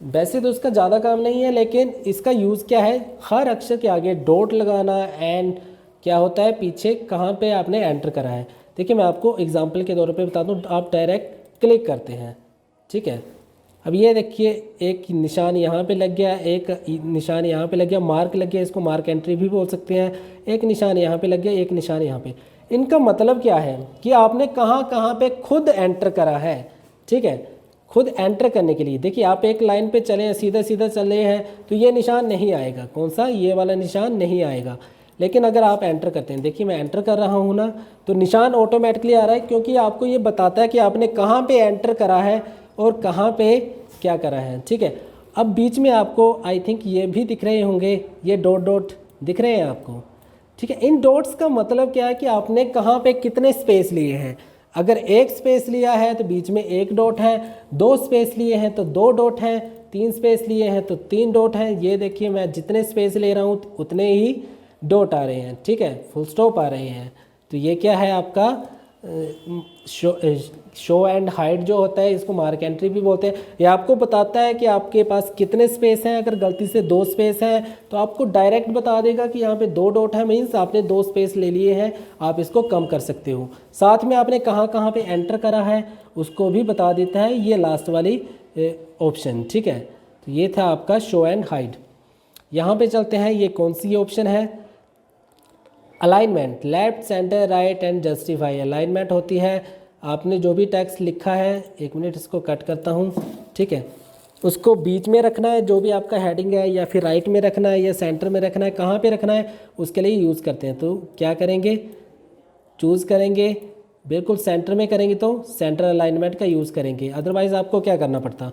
वैसे तो इसका ज़्यादा काम नहीं है, लेकिन इसका यूज़ क्या है, हर अक्षर के आगे डॉट लगाना, एंड क्या होता है पीछे कहाँ पे आपने एंटर करा है। देखिए मैं आपको एग्जांपल के तौर पे बता दूँ, आप डायरेक्ट क्लिक करते हैं। ठीक है, अब ये देखिए एक निशान यहाँ पे लग गया, एक निशान यहाँ पे लग गया, मार्क लग गया, इसको मार्क एंट्री भी बोल सकते हैं। एक निशान यहाँ पे लग गया, एक निशान यहाँ पे। इनका मतलब क्या है कि आपने कहाँ कहाँ पे खुद एंटर करा है। ठीक है, खुद एंटर करने के लिए देखिए आप एक लाइन पे चले हैं, सीधा सीधा चले हैं तो ये निशान नहीं आएगा, कौन सा, ये वाला निशान नहीं आएगा। लेकिन अगर आप एंटर करते हैं, देखिए मैं एंटर कर रहा हूँ ना, तो निशान ऑटोमेटिकली आ रहा है, क्योंकि आपको ये बताता है कि आपने कहाँ पे एंटर करा है और कहाँ पे क्या करा है। ठीक है, अब बीच में आपको आई थिंक ये भी दिख रहे होंगे, ये डॉट डॉट दिख रहे हैं आपको। ठीक है, इन डॉट्स का मतलब क्या है कि आपने कहाँ पे कितने स्पेस लिए हैं। अगर एक स्पेस लिया है तो बीच में एक डॉट है, दो स्पेस लिए हैं तो दो डॉट हैं, तीन स्पेस लिए हैं तो तीन डॉट हैं। ये देखिए मैं जितने स्पेस ले रहा हूँ उतने ही डॉट आ रहे हैं। ठीक है, फुल स्टॉप आ रहे हैं। तो ये क्या है आपका शो एंड हाइड जो होता है, इसको मार्क एंट्री भी बोलते हैं। ये आपको बताता है कि आपके पास कितने स्पेस हैं। अगर गलती से दो स्पेस हैं तो आपको डायरेक्ट बता देगा कि यहाँ पे दो डॉट है, मीन्स आपने दो स्पेस ले लिए हैं, आप इसको कम कर सकते हो। साथ में आपने कहाँ कहाँ पे एंटर करा है उसको भी बता देता है ये लास्ट वाली ऑप्शन। ठीक है, तो ये था आपका शो एंड हाइड। यहाँ पे चलते हैं, ये कौन सी ऑप्शन है, alignment, left centre right and justify. Alignment होती है आपने जो भी टेक्स्ट लिखा है, एक मिनट इसको कट करता हूँ। ठीक है, उसको बीच में रखना है, जो भी आपका हेडिंग है, या फिर राइट में रखना है या सेंटर में रखना है, कहाँ पे रखना है उसके लिए यूज़ करते हैं। तो क्या करेंगे, चूज़ करेंगे, बिल्कुल सेंटर में करेंगे तो सेंटर अलाइनमेंट का यूज़ करेंगे। अदरवाइज़ आपको क्या करना पड़ता,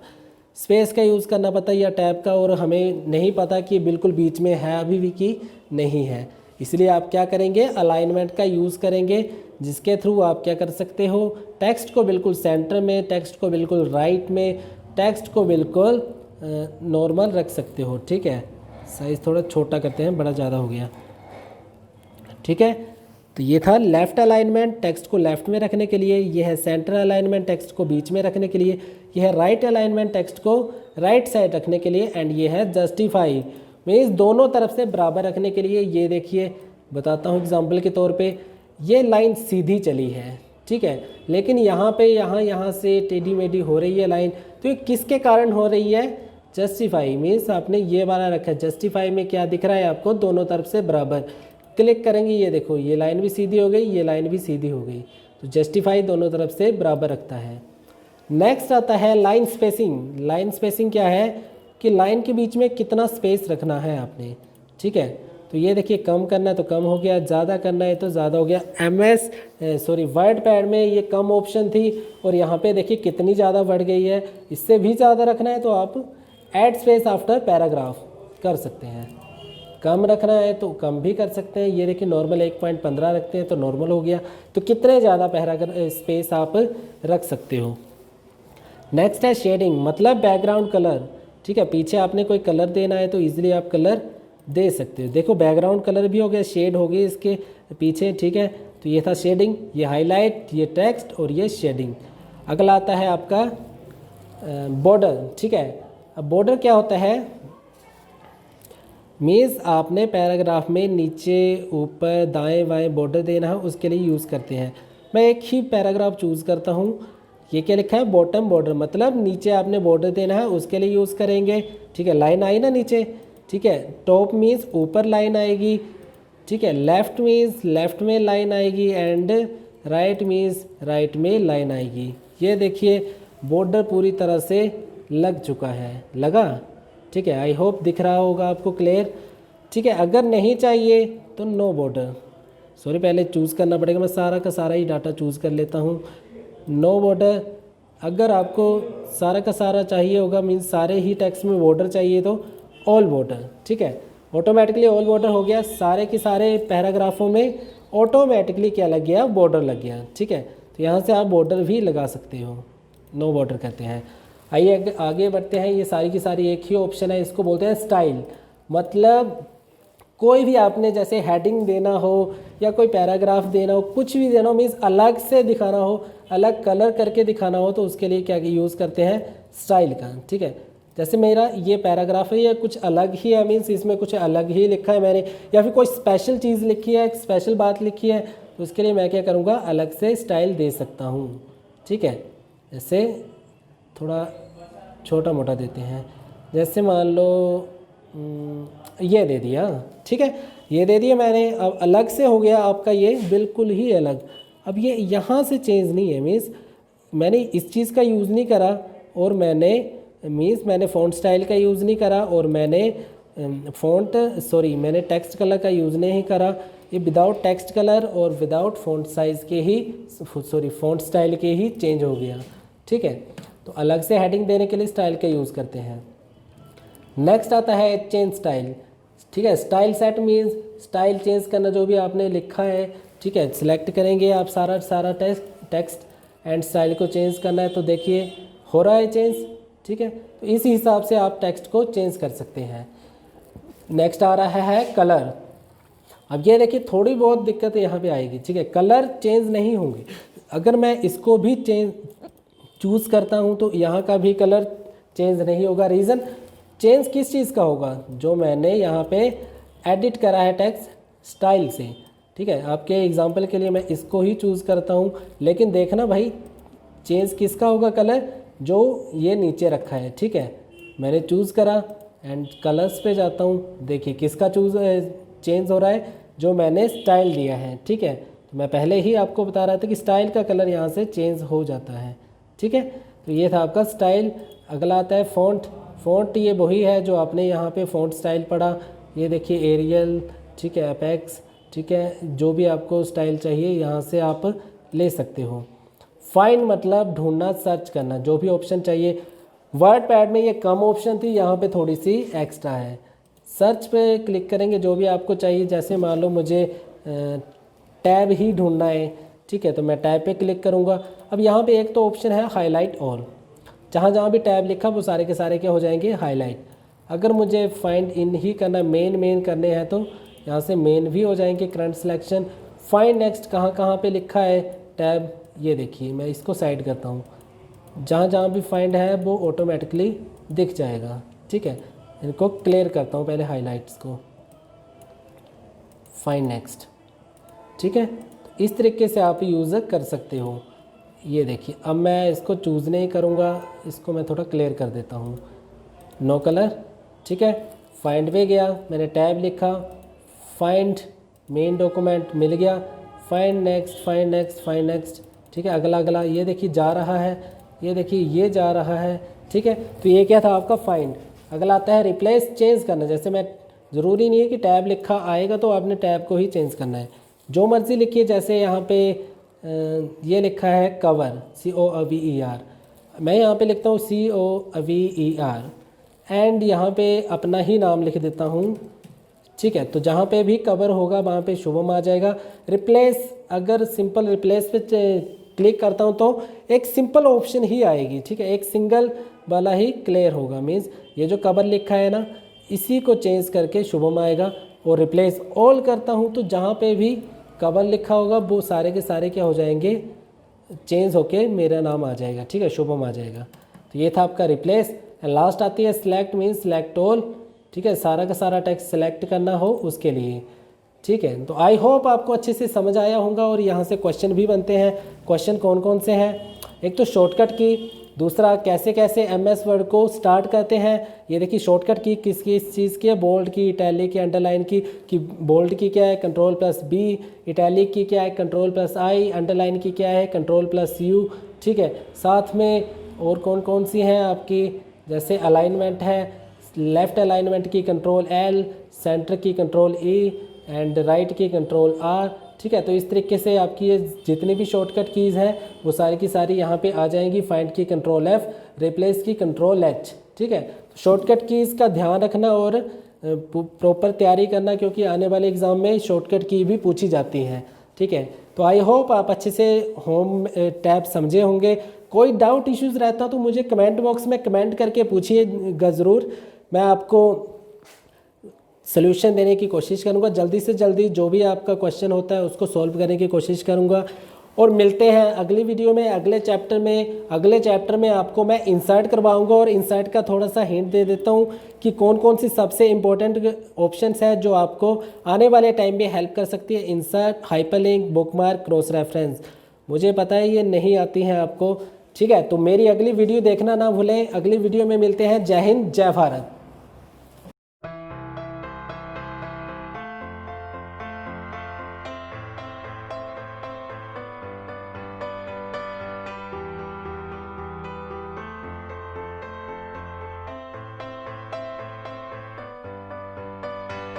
स्पेस का यूज़ करना पड़ता या टैब का, और हमें नहीं पता कि बिल्कुल बीच में है अभी भी कि नहीं है। इसलिए आप क्या करेंगे, अलाइनमेंट का यूज़ करेंगे, जिसके थ्रू आप क्या कर सकते हो, टेक्स्ट को बिल्कुल सेंटर में, टेक्स्ट को बिल्कुल राइट में, टेक्स्ट को बिल्कुल नॉर्मल रख सकते हो, ठीक है। साइज़ थोड़ा छोटा करते हैं, बड़ा ज़्यादा हो गया, ठीक है। तो ये था लेफ़्ट अलाइनमेंट, टेक्स्ट को लेफ़्ट में रखने के लिए। ये है सेंटर अलाइनमेंट, टेक्स्ट को बीच में रखने के लिए। ये है राइट अलाइनमेंट, टेक्स्ट को राइट साइड रखने के लिए। एंड ये है जस्टिफाई, मीन्स दोनों तरफ से बराबर रखने के लिए। ये देखिए, बताता हूँ एग्जाम्पल के तौर पे, ये लाइन सीधी चली है, ठीक है, लेकिन यहाँ पे यहाँ से टेढ़ी मेढ़ी हो रही है लाइन। तो ये किसके कारण हो रही है? जस्टिफाई, मीन्स आपने ये वाला रखा है। जस्टिफाई में क्या दिख रहा है आपको? दोनों तरफ से बराबर। क्लिक करेंगे, ये देखो, ये लाइन भी सीधी हो गई, ये लाइन भी सीधी हो गई। तो जस्टिफाई दोनों तरफ से बराबर रखता है। नेक्स्ट आता है लाइन स्पेसिंग। लाइन स्पेसिंग क्या है कि लाइन के बीच में कितना स्पेस रखना है आपने, ठीक है। तो ये देखिए, कम करना है तो कम हो गया, ज़्यादा करना है तो ज़्यादा हो गया। वर्ड पैड में ये कम ऑप्शन थी और यहाँ पे देखिए कितनी ज़्यादा बढ़ गई है। इससे भी ज़्यादा रखना है तो आप ऐड स्पेस आफ्टर पैराग्राफ कर सकते हैं। कम रखना है तो कम भी कर सकते हैं। ये देखिए, नॉर्मल 1.15 रखते हैं तो नॉर्मल हो गया। तो कितने ज़्यादा स्पेस आप रख सकते हो। नेक्स्ट है शेडिंग, मतलब बैकग्राउंड कलर, ठीक है। पीछे आपने कोई कलर देना है तो ईजिली आप कलर दे सकते हो। देखो, बैकग्राउंड कलर भी हो गया, शेड हो गई इसके पीछे, ठीक है। तो ये था शेडिंग, ये हाईलाइट, ये टेक्स्ट और ये शेडिंग। अगला आता है आपका बॉर्डर, ठीक है। अब बॉर्डर क्या होता है? मीन्स आपने पैराग्राफ में नीचे ऊपर दाएं बाएं बॉर्डर देना है, उसके लिए यूज़ करते हैं। मैं एक ही पैराग्राफ चूज़ करता हूँ। ये क्या लिखा है? बॉटम बॉर्डर, मतलब नीचे आपने बॉर्डर देना है, उसके लिए यूज़ करेंगे, ठीक है। लाइन आई ना नीचे, ठीक है। टॉप मीन्स ऊपर लाइन आएगी, ठीक है। लेफ़्ट मीन्स लेफ़्ट में लाइन आएगी एंड राइट मीन्स राइट में लाइन आएगी। ये देखिए, बॉर्डर पूरी तरह से लग चुका है, लगा, ठीक है। आई होप दिख रहा होगा आपको क्लियर, ठीक है। अगर नहीं चाहिए तो नो बॉर्डर, सॉरी पहले चूज़ करना पड़ेगा, मैं सारा का सारा ही डाटा चूज़ कर लेता हूँ। नो बॉर्डर, अगर आपको सारा का सारा चाहिए होगा, मीन्स सारे ही टेक्स्ट में बॉर्डर चाहिए तो ऑल बॉर्डर, ठीक है। ऑटोमेटिकली ऑल बॉर्डर हो गया, सारे के सारे पैराग्राफों में ऑटोमेटिकली क्या लग गया? बॉर्डर लग गया, ठीक है। तो यहाँ से आप बॉर्डर भी लगा सकते हो, नो बॉर्डर कहते हैं। आइए आगे बढ़ते हैं। ये सारी की सारी एक ही ऑप्शन है, इसको बोलते हैं स्टाइल। मतलब कोई भी आपने जैसे हेडिंग देना हो या कोई पैराग्राफ देना हो, कुछ भी देना हो, मीन्स अलग से दिखाना हो, अलग कलर करके दिखाना हो, तो उसके लिए क्या यूज़ करते हैं? स्टाइल का, ठीक है। जैसे मेरा ये पैराग्राफ है, ये कुछ अलग ही है, मीन्स इसमें कुछ अलग ही लिखा है मैंने, या फिर कोई स्पेशल चीज़ लिखी है, एक स्पेशल बात लिखी है, तो उसके लिए मैं क्या करूँगा? अलग से स्टाइल दे सकता हूँ, ठीक है। जैसे थोड़ा छोटा मोटा देते हैं, जैसे मान लो ये दे दिया, ठीक है, ये दे दिया मैंने। अब अलग से हो गया आपका ये बिल्कुल ही अलग। अब ये यहाँ से चेंज नहीं है, मीन्स मैंने इस चीज़ का यूज़ नहीं करा, और मैंने फ़ॉन्ट स्टाइल का यूज़ नहीं करा, और मैंने मैंने टेक्स्ट कलर का यूज़ नहीं करा। ये विदाउट टेक्स्ट कलर और विदाउट फ़ॉन्ट साइज़ के ही फ़ॉन्ट स्टाइल के ही चेंज हो गया, ठीक है। तो अलग से हेडिंग देने के लिए स्टाइल का यूज़ करते हैं। नेक्स्ट आता है चेंज स्टाइल, ठीक है। Style set means style change करना, जो भी आपने लिखा है, ठीक है। सिलेक्ट करेंगे आप सारा टेक्स्ट एंड स्टाइल को चेंज करना है, तो देखिए हो रहा है चेंज, ठीक है। तो इस हिसाब से आप टेक्स्ट को चेंज कर सकते हैं। नेक्स्ट आ रहा है कलर। अब ये देखिए, थोड़ी बहुत दिक्कत यहाँ पे आएगी, ठीक है। कलर चेंज नहीं होंगे। अगर मैं इसको भी चूज़ करता हूँ तो यहाँ का भी कलर चेंज नहीं होगा। रीज़न, चेंज किस चीज़ का होगा? जो मैंने यहाँ पे एडिट करा है टेक्स्ट स्टाइल से, ठीक है। आपके एग्जांपल के लिए मैं इसको ही चूज़ करता हूँ, लेकिन देखना भाई, चेंज किसका होगा कलर? जो ये नीचे रखा है, ठीक है। मैंने चूज़ करा एंड कलर्स पे जाता हूँ, देखिए किसका चेंज हो रहा है? जो मैंने स्टाइल दिया है, ठीक है। तो मैं पहले ही आपको बता रहा था कि स्टाइल का कलर यहाँ से चेंज हो जाता है, ठीक है। तो ये था आपका स्टाइल। अगला आता है फ़ॉन्ट। फ़ॉन्ट ये वही है जो आपने यहाँ पे फ़ॉन्ट स्टाइल पढ़ा। ये देखिए एरियल, ठीक है, अपेक्स, ठीक है। जो भी आपको स्टाइल चाहिए यहाँ से आप ले सकते हो। फाइंड मतलब ढूंढना, सर्च करना, जो भी ऑप्शन चाहिए। वर्ड पैड में ये कम ऑप्शन थी, यहाँ पे थोड़ी सी एक्स्ट्रा है। सर्च पे क्लिक करेंगे, जो भी आपको चाहिए। जैसे मान लो मुझे टैब ही ढूंढना है, ठीक है, तो मैं टैब पे क्लिक करूँगा। अब यहाँ पे एक तो ऑप्शन है हाईलाइट ऑल, जहाँ जहाँ भी टैब लिखा वो सारे के सारे क्या हो जाएंगे, हाईलाइट। अगर मुझे फाइंड इन ही करना, मेन करने हैं तो यहाँ से मेन भी हो जाएंगे करंट सिलेक्शन। फाइंड नेक्स्ट कहाँ कहाँ पे लिखा है टैब, ये देखिए मैं इसको साइड करता हूँ, जहाँ जहाँ भी फाइंड है वो ऑटोमेटिकली दिख जाएगा। ठीक है, इनको क्लियर करता हूँ पहले हाईलाइट्स को, फाइंड नेक्स्ट। ठीक है, तो इस तरीके से आप यूज़ कर सकते हो। ये देखिए अब मैं इसको चूज़ नहीं करूँगा, इसको मैं थोड़ा क्लियर कर देता हूँ, नो कलर। ठीक है, फाइंड पे गया, मैंने टैब लिखा, फाइंड मेन डॉक्यूमेंट मिल गया, find next, find next, find next. ठीक है, अगला अगला ये देखिए जा रहा है, ये देखिए ये जा रहा है। ठीक है, तो ये क्या था आपका फाइंड। अगला आता है रिप्लेस, चेंज करना। जैसे मैं, ज़रूरी नहीं है कि टैब लिखा आएगा तो आपने टैब को ही चेंज करना है, जो मर्ज़ी लिखिए। जैसे यहाँ पे ये लिखा है कवर, COVER, मैं यहाँ पे लिखता हूँ COVER एंड यहाँ पे अपना ही नाम लिख देता हूँ। ठीक है, तो जहाँ पे भी कवर होगा वहाँ पे शुभम आ जाएगा। रिप्लेस, अगर सिंपल रिप्लेस पे क्लिक करता हूँ तो एक सिंपल ऑप्शन ही आएगी। ठीक है, एक सिंगल वाला ही क्लियर होगा, मीन्स ये जो कवर लिखा है ना, इसी को चेंज करके शुभम आएगा। और रिप्लेस ऑल करता हूँ तो जहाँ पे भी कवर लिखा होगा वो सारे के सारे क्या हो जाएंगे, चेंज होके मेरा नाम आ जाएगा। ठीक है, शुभम आ जाएगा। तो ये था आपका रिप्लेस। लास्ट आती है सिलेक्ट, मीन्स सिलेक्ट ऑल। ठीक है, सारा का सारा टेक्स्ट सेलेक्ट करना हो उसके लिए। ठीक है, तो आई होप आपको अच्छे से समझ आया होगा। और यहाँ से क्वेश्चन भी बनते हैं। क्वेश्चन कौन कौन से हैं, एक तो शॉर्टकट की, दूसरा कैसे कैसे MS वर्ड को स्टार्ट करते हैं। ये देखिए शॉर्टकट की किस किस चीज़ की है, बोल्ड की, इटैलिक की, अंडरलाइन की, कि बोल्ड की क्या है Ctrl+B, इटैलिक की क्या है Ctrl+I, अंडरलाइन की क्या है Ctrl+U। ठीक है, साथ में और कौन कौन सी हैं आपकी, जैसे अलाइनमेंट है, लेफ़्ट अलाइनमेंट की Ctrl+L, सेंटर की Ctrl+E एंड राइट की Ctrl+R। ठीक है, तो इस तरीके से आपकी ये जितनी भी शॉर्टकट कीज़ हैं वो सारी की सारी यहाँ पे आ जाएंगी। फाइंड की Ctrl+F, रिप्लेस की Ctrl+H। ठीक है, शॉर्टकट कीज़ का ध्यान रखना और प्रॉपर तैयारी करना, क्योंकि आने वाले एग्ज़ाम में शॉर्टकट की भी पूछी जाती हैं। ठीक है, तो आई होप आप अच्छे से होम टैब समझे होंगे। कोई डाउट इश्यूज़ रहता तो मुझे कमेंट बॉक्स में कमेंट करके पूछिएगा ज़रूर, मैं आपको सोल्यूशन देने की कोशिश करूंगा। जल्दी से जल्दी जो भी आपका क्वेश्चन होता है उसको सॉल्व करने की कोशिश करूंगा। और मिलते हैं अगली वीडियो में, अगले चैप्टर में। अगले चैप्टर में आपको मैं इंसर्ट करवाऊंगा और इंसर्ट का थोड़ा सा हिंट दे देता हूं कि कौन कौन सी सबसे इम्पोर्टेंट ऑप्शंस है जो आपको आने वाले टाइम में हेल्प कर सकती है। Insert, hyperlink, bookmark, cross reference, मुझे पता है ये नहीं आती हैं आपको। ठीक है, तो मेरी अगली वीडियो देखना ना भूलें। अगली वीडियो में मिलते हैं। जय हिंद, जय भारत।